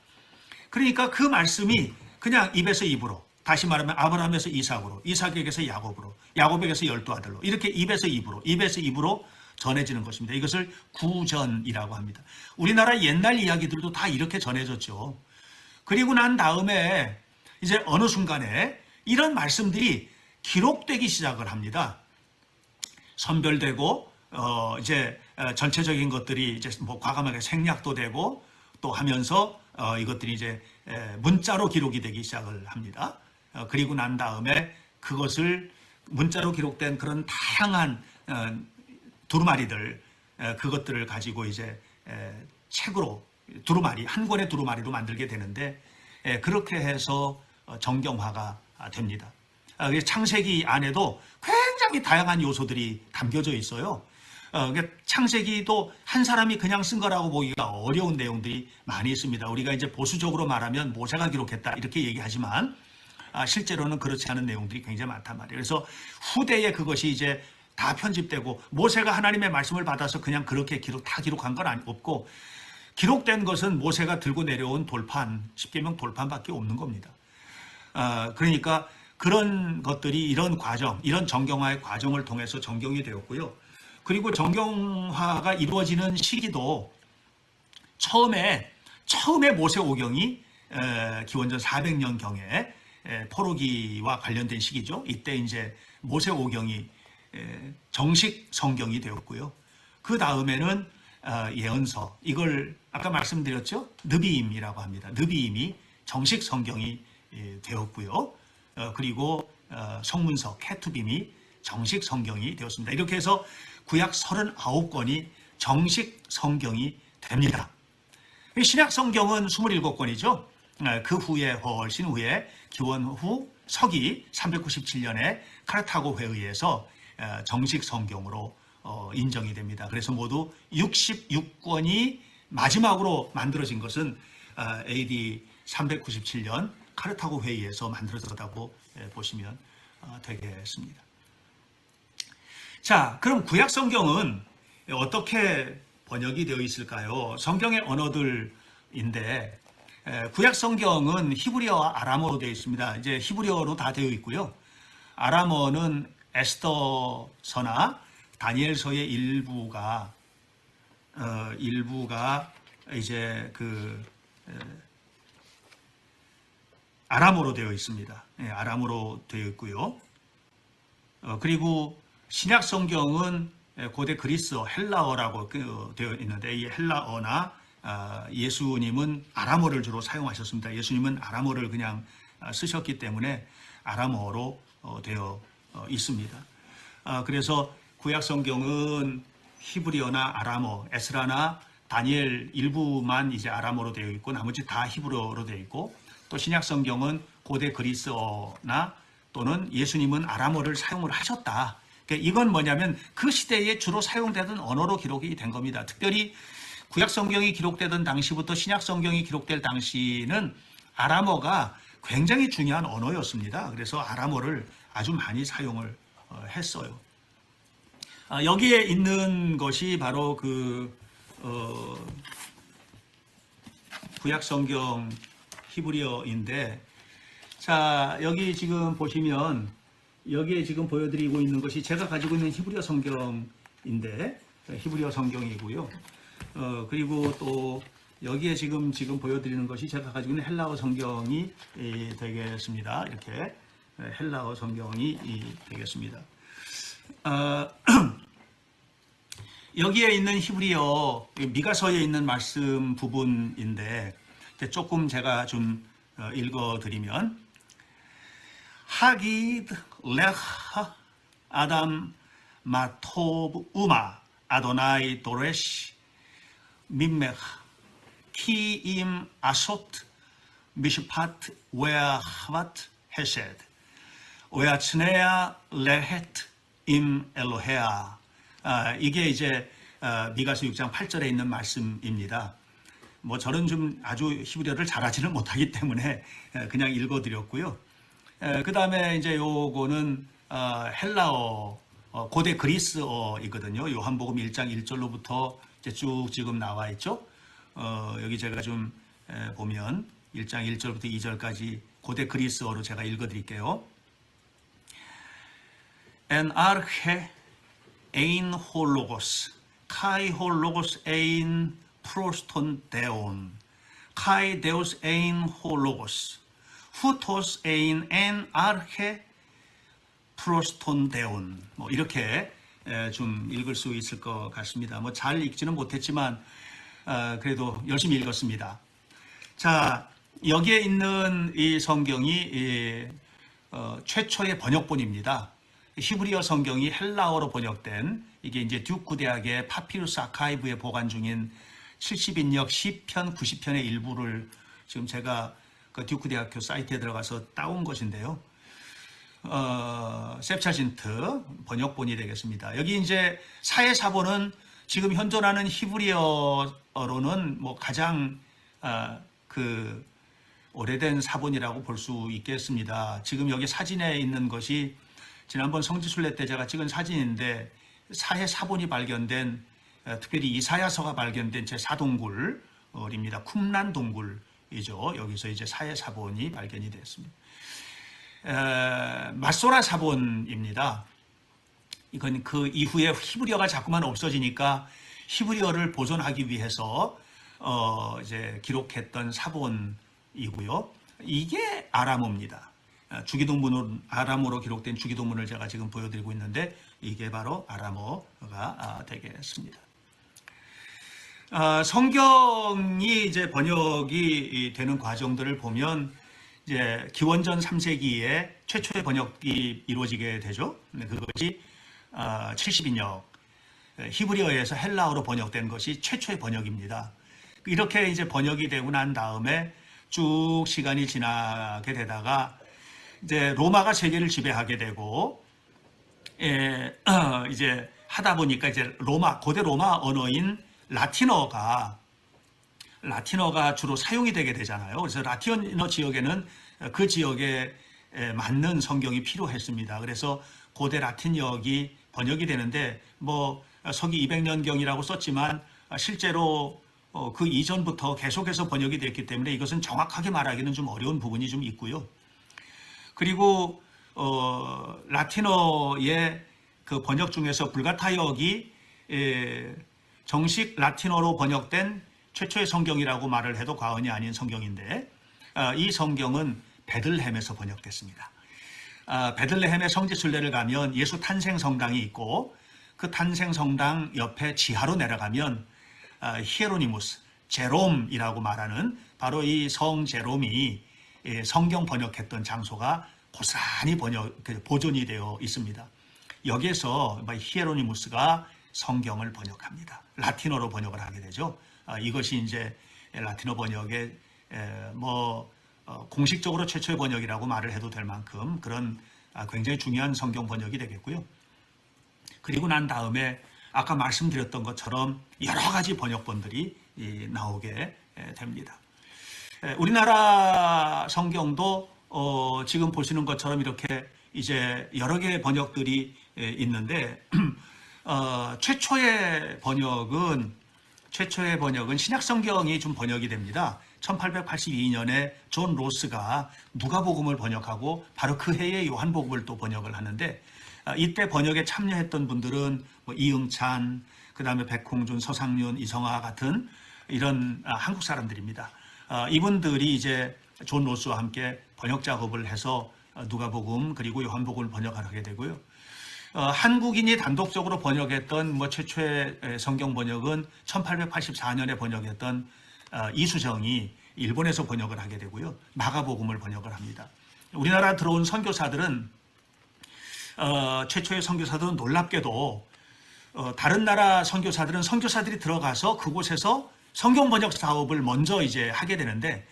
그러니까 그 말씀이 그냥 입에서 입으로, 다시 말하면 아브라함에서 이삭으로, 이삭에게서 야곱으로, 야곱에게서 12아들로 이렇게 입에서 입으로 전해지는 것입니다. 이것을 구전이라고 합니다. 우리나라 옛날 이야기들도 다 이렇게 전해졌죠. 그리고 난 다음에 이제 어느 순간에 이런 말씀들이 기록되기 시작을 합니다. 선별되고 이제 전체적인 것들이 이제 뭐 과감하게 생략도 되고 또 하면서 이것들이 이제 문자로 기록이 되기 시작을 합니다. 그리고 난 다음에 그것을 문자로 기록된 그런 다양한 두루마리들 그것들을 가지고 이제 책으로 두루마리 한 권의 두루마리로 만들게 되는데 그렇게 해서 정경화가 됩니다. 창세기 안에도 굉장히 다양한 요소들이 담겨져 있어요. 창세기도 한 사람이 그냥 쓴 거라고 보기가 어려운 내용들이 많이 있습니다. 우리가 이제 보수적으로 말하면 모세가 기록했다 이렇게 얘기하지만 실제로는 그렇지 않은 내용들이 굉장히 많단 말이에요. 그래서 후대에 그것이 이제 다 편집되고 모세가 하나님의 말씀을 받아서 그냥 그렇게 다 기록한 건 없고 기록된 것은 모세가 들고 내려온 돌판, 십계명 돌판밖에 없는 겁니다. 그러니까 그런 것들이 이런 과정, 이런 정경화의 과정을 통해서 정경이 되었고요. 그리고 정경화가 이루어지는 시기도 처음에 모세오경이 기원전 400년경에 포로기와 관련된 시기죠. 이때 이제 모세오경이 정식 성경이 되었고요. 그 다음에는 예언서, 이걸 아까 말씀드렸죠. 느비임이라고 합니다. 느비임이 정식 성경이 되었고요. 그리고 성문서, 케투빔이 정식 성경이 되었습니다. 이렇게 해서 구약 39권이 정식 성경이 됩니다. 신약 성경은 27권이죠. 그 후에 훨씬 후에 기원 후 서기 397년에 카르타고 회의에서 정식 성경으로 인정이 됩니다. 그래서 모두 66권이 마지막으로 만들어진 것은 AD 397년 카르타고 회의에서 만들어졌다고 보시면 되겠습니다. 자, 그럼 구약 성경은 어떻게 번역이 되어 있을까요? 성경의 언어들인데 구약 성경은 히브리어와 아람어로 되어 있습니다. 이제 히브리어로 다 되어 있고요. 아람어는 에스더서나 다니엘서의 일부가 이제 아람어로 되어 있습니다. 아람어로 되어 있고요. 그리고 신약 성경은 고대 그리스어, 헬라어라고 되어 있는데 이 헬라어나 예수님은 아람어를 주로 사용하셨습니다. 예수님은 아람어를 그냥 쓰셨기 때문에 아람어로 되어 있습니다. 그래서 구약 성경은 히브리어나 아람어, 에스라나 다니엘 일부만 이제 아람어로 되어 있고 나머지 다 히브리어로 되어 있고 또 신약 성경은 고대 그리스어나 또는 예수님은 아람어를 사용을 하셨다. 그러니까 이건 뭐냐면 그 시대에 주로 사용되던 언어로 기록이 된 겁니다. 특별히 구약 성경이 기록되던 당시부터 신약 성경이 기록될 당시는 아람어가 굉장히 중요한 언어였습니다. 그래서 아람어를 아주 많이 사용을 했어요. 여기에 있는 것이 바로 구약 성경 히브리어인데, 자, 여기 지금 보시면 여기에 지금 보여드리고 있는 것이 제가 가지고 있는 히브리어 성경인데, 히브리어 성경이고요. 그리고 또 여기에 지금 보여드리는 것이 제가 가지고 있는 헬라어 성경이 되겠습니다. 이렇게 헬라어 성경이 되겠습니다. 여기에 있는 히브리어 미가서에 있는 말씀 부분인데 조금 제가 좀 읽어드리면 하기드 레하 아담 마토브 우마 아도나이 도레시 민메 키임 아소트 미슈파트 웨아하바트 헤세드 웨아츠네야 레헤트 임 엘로헤아. 이게 이제 미가서 6장 8절에 있는 말씀입니다. 뭐 저는 좀 아주 히브리어를 잘하지는 못하기 때문에 그냥 읽어드렸고요. 그 다음에 이제 요거는 헬라어, 고대 그리스어이거든요. 요한복음 1장 1절로부터 이제 쭉 지금 나와 있죠. 여기 제가 좀 보면 1장 1절부터 2절까지 고대 그리스어로 제가 읽어드릴게요. En arche 에인 홀로고스, 카이 홀로고스 에인 프로스톤 데온, 카이 데우스 에인 홀로고스, 후토스 에인 엔 아르헤 프로스톤 데온. 뭐 이렇게 좀 읽을 수 있을 것 같습니다. 뭐 잘 읽지는 못했지만 그래도 열심히 읽었습니다. 자, 여기에 있는 이 성경이 최초의 번역본입니다. 히브리어 성경이 헬라어로 번역된, 이게 이제 듀크 대학의 파피루스 아카이브에 보관 중인 70인역 시편 90편의 일부를 지금 제가 그 듀크 대학교 사이트에 들어가서 따온 것인데요. 셉차진트 번역본이 되겠습니다. 여기 이제 사해사본은 지금 현존하는 히브리어로는 뭐 가장 그 오래된 사본이라고 볼 수 있겠습니다. 지금 여기 사진에 있는 것이 지난번 성지순례 때 제가 찍은 사진인데, 사해사본이 발견된, 특별히 이사야서가 발견된 제 4동굴입니다. 쿰란 동굴이죠. 여기서 이제 사해사본이 발견이 됐습니다. 마소라 사본입니다. 이건 그 이후에 히브리어가 자꾸만 없어지니까 히브리어를 보존하기 위해서 이제 기록했던 사본이고요. 이게 아람어입니다. 주기도문으로, 아람어로 기록된 주기도문을 제가 지금 보여드리고 있는데, 이게 바로 아람어가 되겠습니다. 성경이 이제 번역이 되는 과정들을 보면 이제 기원전 3세기에 최초의 번역이 이루어지게 되죠. 그것이 70인역 히브리어에서 헬라어로 번역된 것이 최초의 번역입니다. 이렇게 이제 번역이 되고 난 다음에 쭉 시간이 지나게 되다가 이제 로마가 세계를 지배하게 되고, 이제 하다 보니까 이제 고대 로마 언어인 라틴어가 주로 사용이 되게 되잖아요. 그래서 라틴어 지역에는 그 지역에 맞는 성경이 필요했습니다. 그래서 고대 라틴역이 번역이 되는데, 뭐 서기 200년경이라고 썼지만 실제로 그 이전부터 계속해서 번역이 됐기 때문에 이것은 정확하게 말하기는 좀 어려운 부분이 좀 있고요. 그리고 라틴어의 그 번역 중에서 불가타역이 정식 라틴어로 번역된 최초의 성경이라고 말을 해도 과언이 아닌 성경인데, 이 성경은 베들레헴에서 번역됐습니다. 베들레헴의 성지순례를 가면 예수 탄생 성당이 있고, 그 탄생 성당 옆에 지하로 내려가면 히에로니무스, 제롬이라고 말하는 바로 이 성 제롬이 성경 번역했던 장소가 고스란히 보존이 되어 있습니다. 여기에서 히에로니무스가 성경을 번역합니다. 라틴어로 번역을 하게 되죠. 이것이 이제 라틴어 번역의 공식적으로 최초의 번역이라고 말을 해도 될 만큼 그런 굉장히 중요한 성경 번역이 되겠고요. 그리고 난 다음에 아까 말씀드렸던 것처럼 여러 가지 번역본들이 나오게 됩니다. 우리나라 성경도 지금 보시는 것처럼 이렇게 이제 여러 개의 번역들이 있는데, 최초의 번역은 신약 성경이 좀 번역이 됩니다. 1882년에 존 로스가 누가복음을 번역하고 바로 그 해에 요한복음을 또 번역을 하는데, 이때 번역에 참여했던 분들은 이응찬, 그 다음에 백홍준, 서상윤, 이성화 같은 이런 한국 사람들입니다. 이분들이 이제 존 로스와 함께 번역 작업을 해서 누가복음 그리고 요한복음을 번역하게 되고요. 한국인이 단독적으로 번역했던 최초의 성경 번역은 1884년에 번역했던 이수정이 일본에서 번역을 하게 되고요. 마가복음을 번역을 합니다. 우리나라 들어온 선교사들은 최초의 선교사들은 놀랍게도 다른 나라 선교사들이 들어가서 그곳에서 성경 번역 사업을 먼저 이제 하게 되는데,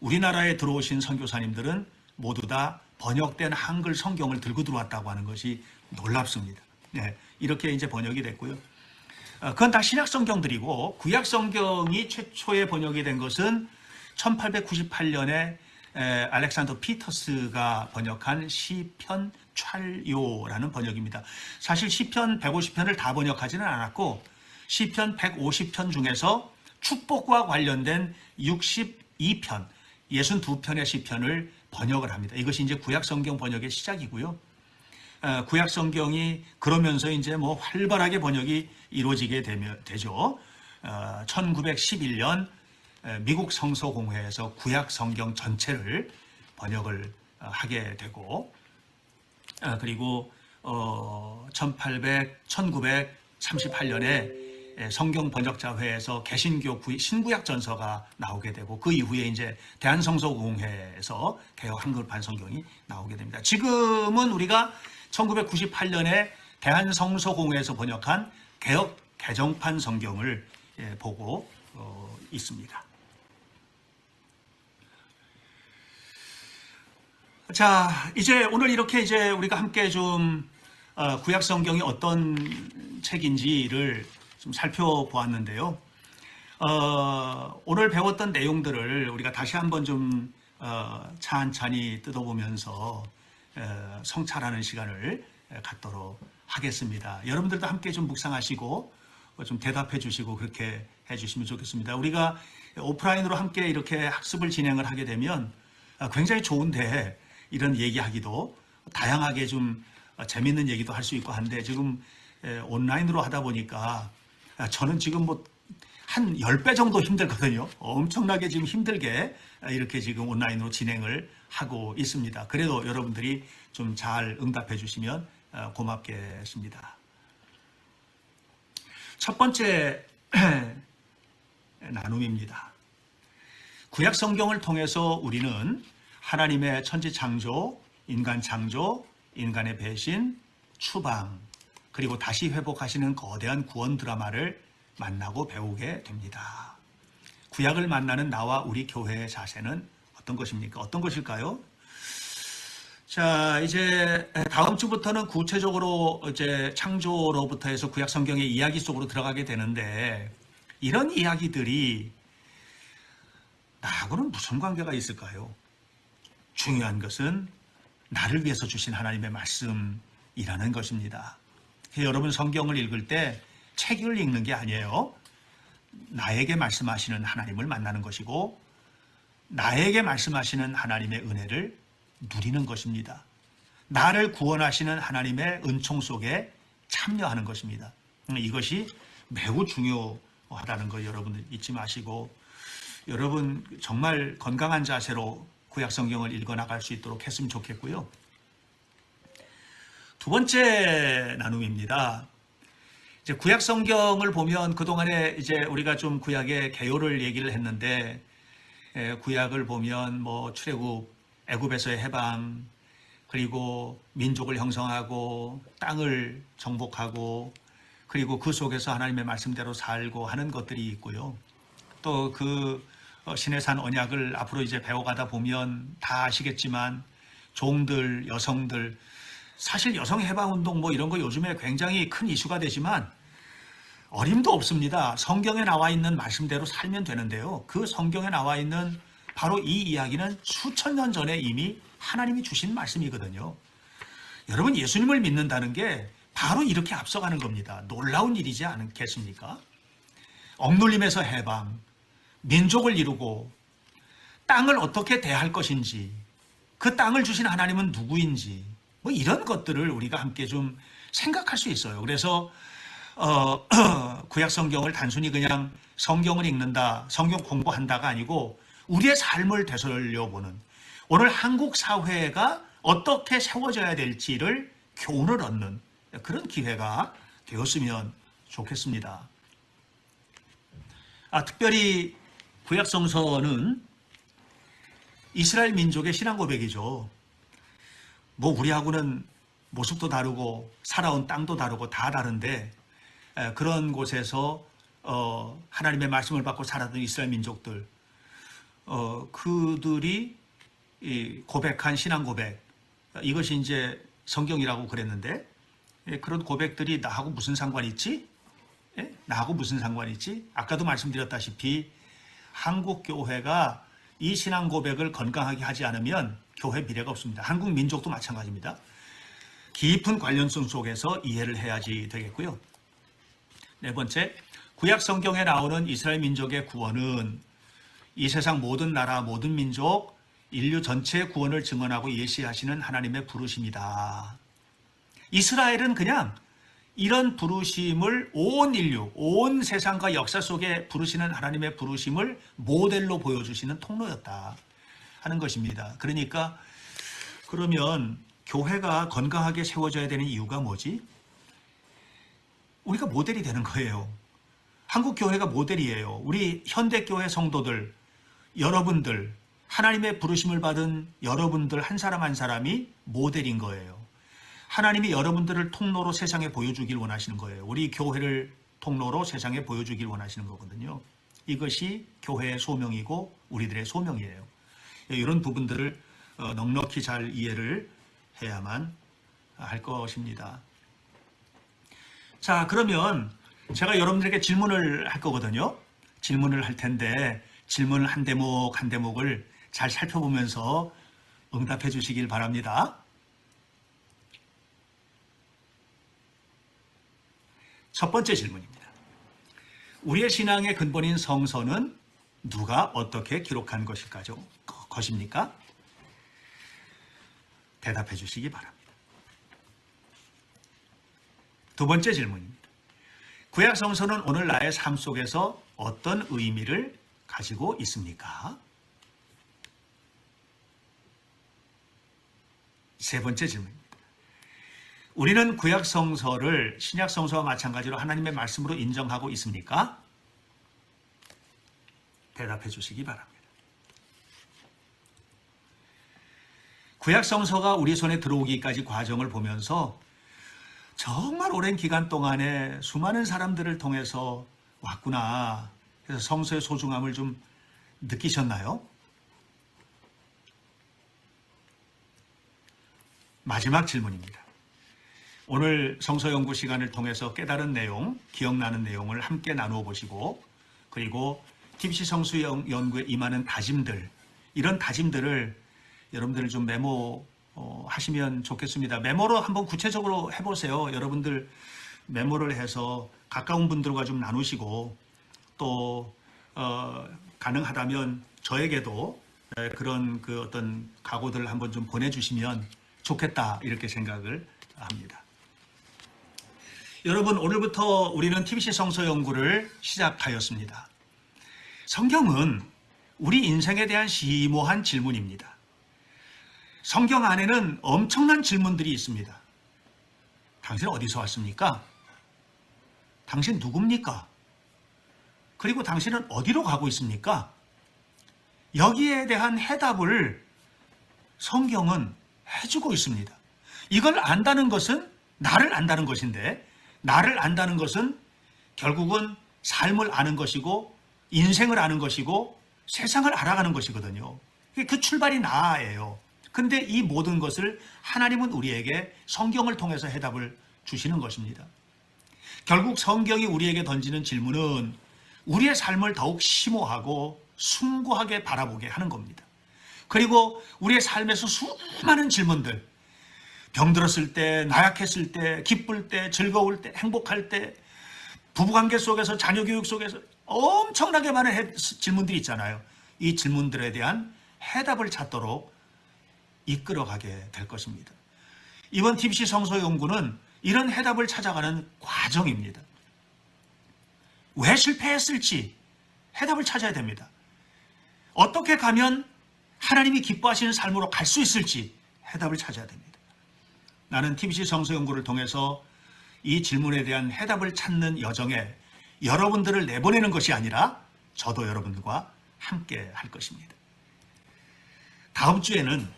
우리나라에 들어오신 선교사님들은 모두 다 번역된 한글 성경을 들고 들어왔다고 하는 것이 놀랍습니다. 네, 이렇게 이제 번역이 됐고요. 그건 다 신약 성경들이고, 구약 성경이 최초에 번역이 된 것은 1898년에 알렉산더 피터스가 번역한 시편 찰요라는 번역입니다. 사실 시편 150편을 다 번역하지는 않았고, 시편 150편 중에서 축복과 관련된 62편, 62편의 시편을 번역을 합니다. 이것이 이제 구약 성경 번역의 시작이고요. 구약 성경이 그러면서 이제 뭐 활발하게 번역이 이루어지게 되죠. 1911년 미국 성서공회에서 구약 성경 전체를 번역을 하게 되고, 그리고 1938년에 성경 번역자회에서 개신교 신구약 전서가 나오게 되고, 그 이후에 이제 대한성서공회에서 개혁 한글판 성경이 나오게 됩니다. 지금은 우리가 1998년에 대한성서공회에서 번역한 개혁 개정판 성경을 보고 있습니다. 자, 이제 오늘 이렇게 이제 우리가 함께 좀 구약 성경이 어떤 책인지를 좀 살펴보았는데요. 오늘 배웠던 내용들을 우리가 다시 한번 좀 찬찬히 뜯어보면서 성찰하는 시간을 갖도록 하겠습니다. 여러분들도 함께 좀 묵상하시고 좀 대답해 주시고 그렇게 해 주시면 좋겠습니다. 우리가 오프라인으로 함께 이렇게 학습을 진행을 하게 되면 굉장히 좋은데, 이런 얘기하기도 다양하게 좀 재밌는 얘기도 할 수 있고 한데, 지금 온라인으로 하다 보니까 저는 지금 뭐 한 10배 정도 힘들거든요. 엄청나게 지금 힘들게 이렇게 지금 온라인으로 진행을 하고 있습니다. 그래도 여러분들이 좀 잘 응답해 주시면 고맙겠습니다. 첫 번째 나눔입니다. 구약 성경을 통해서 우리는 하나님의 천지 창조, 인간 창조, 인간의 배신, 추방, 그리고 다시 회복하시는 거대한 구원 드라마를 만나고 배우게 됩니다. 구약을 만나는 나와 우리 교회의 자세는 어떤 것입니까? 어떤 것일까요? 자, 이제 다음 주부터는 구체적으로 이제 창조로부터 해서 구약 성경의 이야기 속으로 들어가게 되는데, 이런 이야기들이 나하고는 무슨 관계가 있을까요? 중요한 것은 나를 위해서 주신 하나님의 말씀이라는 것입니다. 여러분 성경을 읽을 때 책을 읽는 게 아니에요. 나에게 말씀하시는 하나님을 만나는 것이고, 나에게 말씀하시는 하나님의 은혜를 누리는 것입니다. 나를 구원하시는 하나님의 은총 속에 참여하는 것입니다. 이것이 매우 중요하다는 거 여러분들 잊지 마시고, 여러분 정말 건강한 자세로 구약 성경을 읽어나갈 수 있도록 했으면 좋겠고요. 두 번째 나눔입니다. 이제 구약 성경을 보면 그동안에 이제 우리가 좀 구약의 개요를 얘기를 했는데, 구약을 보면 뭐 출애굽, 애굽에서의 해방, 그리고 민족을 형성하고 땅을 정복하고, 그리고 그 속에서 하나님의 말씀대로 살고 하는 것들이 있고요. 또 그 시내산 언약을 앞으로 이제 배워가다 보면 다 아시겠지만, 종들, 여성들, 사실 여성 해방 운동 뭐 이런 거 요즘에 굉장히 큰 이슈가 되지만 어림도 없습니다. 성경에 나와 있는 말씀대로 살면 되는데요. 그 성경에 나와 있는 바로 이 이야기는 수천 년 전에 이미 하나님이 주신 말씀이거든요. 여러분, 예수님을 믿는다는 게 바로 이렇게 앞서가는 겁니다. 놀라운 일이지 않겠습니까? 억눌림에서 해방, 민족을 이루고 땅을 어떻게 대할 것인지, 그 땅을 주신 하나님은 누구인지, 뭐 이런 것들을 우리가 함께 좀 생각할 수 있어요. 그래서 구약 성경을 단순히 그냥 성경을 읽는다, 성경 공부한다가 아니고 우리의 삶을 되살려보는, 오늘 한국 사회가 어떻게 세워져야 될지를 교훈을 얻는 그런 기회가 되었으면 좋겠습니다. 특별히 구약 성서는 이스라엘 민족의 신앙 고백이죠. 뭐 우리하고는 모습도 다르고 살아온 땅도 다르고 다 다른데, 그런 곳에서 하나님의 말씀을 받고 살았던 이스라엘 민족들, 그들이 고백한 신앙 고백, 이것이 이제 성경이라고 그랬는데, 그런 고백들이 나하고 무슨 상관이 있지? 나하고 무슨 상관이 있지? 아까도 말씀드렸다시피 한국 교회가 이 신앙 고백을 건강하게 하지 않으면 교회 미래가 없습니다. 한국 민족도 마찬가지입니다. 깊은 관련성 속에서 이해를 해야지 되겠고요. 네 번째, 구약 성경에 나오는 이스라엘 민족의 구원은 이 세상 모든 나라, 모든 민족, 인류 전체의 구원을 증언하고 예시하시는 하나님의 부르심이다. 이스라엘은 그냥 이런 부르심을 온 인류, 온 세상과 역사 속에 부르시는 하나님의 부르심을 모델로 보여주시는 통로였다 하는 것입니다. 그러니까 그러면 교회가 건강하게 세워져야 되는 이유가 뭐지? 우리가 모델이 되는 거예요. 한국 교회가 모델이에요. 우리 현대교회 성도들, 여러분들, 하나님의 부르심을 받은 여러분들 한 사람 한 사람이 모델인 거예요. 하나님이 여러분들을 통로로 세상에 보여주길 원하시는 거예요. 우리 교회를 통로로 세상에 보여주길 원하시는 거거든요. 이것이 교회의 소명이고 우리들의 소명이에요. 이런 부분들을 넉넉히 잘 이해를 해야만 할 것입니다. 자, 그러면 제가 여러분들에게 질문을 할 거거든요. 질문을 할 텐데 질문을 한 대목 한 대목을 잘 살펴보면서 응답해 주시길 바랍니다. 첫 번째 질문입니다. 우리의 신앙의 근본인 성서는 누가 어떻게 기록한 것입니까? 대답해 주시기 바랍니다. 두 번째 질문입니다. 구약 성서는 오늘 나의 삶 속에서 어떤 의미를 가지고 있습니까? 세 번째 질문입니다. 우리는 구약 성서를 신약 성서와 마찬가지로 하나님의 말씀으로 인정하고 있습니까? 대답해 주시기 바랍니다. 구약 성서가 우리 손에 들어오기까지 과정을 보면서 정말 오랜 기간 동안에 수많은 사람들을 통해서 왔구나. 그래서 성서의 소중함을 좀 느끼셨나요? 마지막 질문입니다. 오늘 성서 연구 시간을 통해서 깨달은 내용, 기억나는 내용을 함께 나누어 보시고 그리고 TBC 성수 연구에 임하는 다짐들, 이런 다짐들을 여러분들 좀 메모하시면 좋겠습니다. 메모로 한번 구체적으로 해보세요. 여러분들 메모를 해서 가까운 분들과 좀 나누시고 또 가능하다면 저에게도 그런 그 어떤 각오들을 한번 좀 보내주시면 좋겠다 이렇게 생각을 합니다. 여러분, 오늘부터 우리는 TBC 성서 연구를 시작하였습니다. 성경은 우리 인생에 대한 심오한 질문입니다. 성경 안에는 엄청난 질문들이 있습니다. 당신 어디서 왔습니까? 당신 누굽니까? 그리고 당신은 어디로 가고 있습니까? 여기에 대한 해답을 성경은 해주고 있습니다. 이걸 안다는 것은 나를 안다는 것인데, 나를 안다는 것은 결국은 삶을 아는 것이고 인생을 아는 것이고 세상을 알아가는 것이거든요. 그 출발이 나예요. 근데 이 모든 것을 하나님은 우리에게 성경을 통해서 해답을 주시는 것입니다. 결국 성경이 우리에게 던지는 질문은 우리의 삶을 더욱 심오하고 숭고하게 바라보게 하는 겁니다. 그리고 우리의 삶에서 수많은 질문들, 병들었을 때, 나약했을 때, 기쁠 때, 즐거울 때, 행복할 때, 부부관계 속에서, 자녀교육 속에서 엄청나게 많은 질문들이 있잖아요. 이 질문들에 대한 해답을 찾도록 이끌어가게 될 것입니다. 이번 TBC 성서 연구는 이런 해답을 찾아가는 과정입니다. 왜 실패했을지 해답을 찾아야 됩니다. 어떻게 가면 하나님이 기뻐하시는 삶으로 갈 수 있을지 해답을 찾아야 됩니다. 나는 TBC 성서 연구를 통해서 이 질문에 대한 해답을 찾는 여정에 여러분들을 내보내는 것이 아니라 저도 여러분들과 함께 할 것입니다. 다음 주에는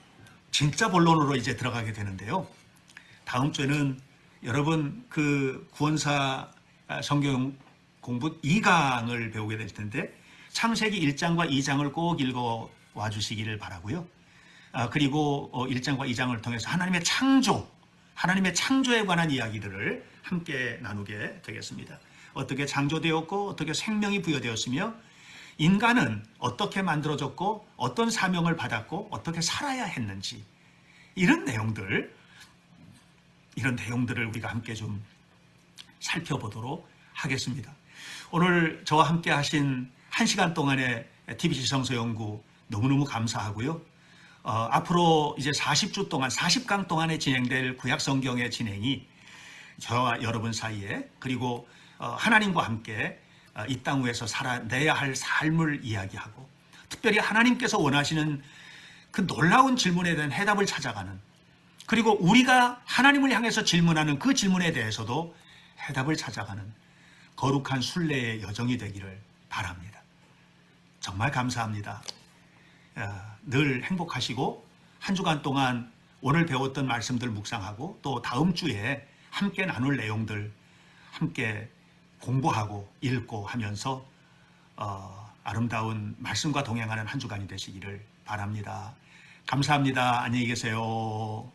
진짜 본론으로 이제 들어가게 되는데요. 다음 주에는 여러분 그 구원사 성경 공부 2강을 배우게 될 텐데 창세기 1장과 2장을 꼭 읽어 와 주시기를 바라고요. 그리고 1장과 2장을 통해서 하나님의 창조에 관한 이야기들을 함께 나누게 되겠습니다. 어떻게 창조되었고 어떻게 생명이 부여되었으며 인간은 어떻게 만들어졌고 어떤 사명을 받았고 어떻게 살아야 했는지 이런 내용들을 우리가 함께 좀 살펴보도록 하겠습니다. 오늘 저와 함께 하신 1시간 동안의 TBC 성서 연구 너무너무 감사하고요. 앞으로 이제 40주 동안 40강 동안에 진행될 구약 성경의 진행이 저와 여러분 사이에 그리고 하나님과 함께 이 땅 위에서 살아내야 할 삶을 이야기하고 특별히 하나님께서 원하시는 그 놀라운 질문에 대한 해답을 찾아가는 그리고 우리가 하나님을 향해서 질문하는 그 질문에 대해서도 해답을 찾아가는 거룩한 순례의 여정이 되기를 바랍니다. 정말 감사합니다. 늘 행복하시고 한 주간 동안 오늘 배웠던 말씀들 묵상하고 또 다음 주에 함께 나눌 내용들 함께 공부하고 읽고 하면서 아름다운 말씀과 동행하는 한 주간이 되시기를 바랍니다. 감사합니다. 안녕히 계세요.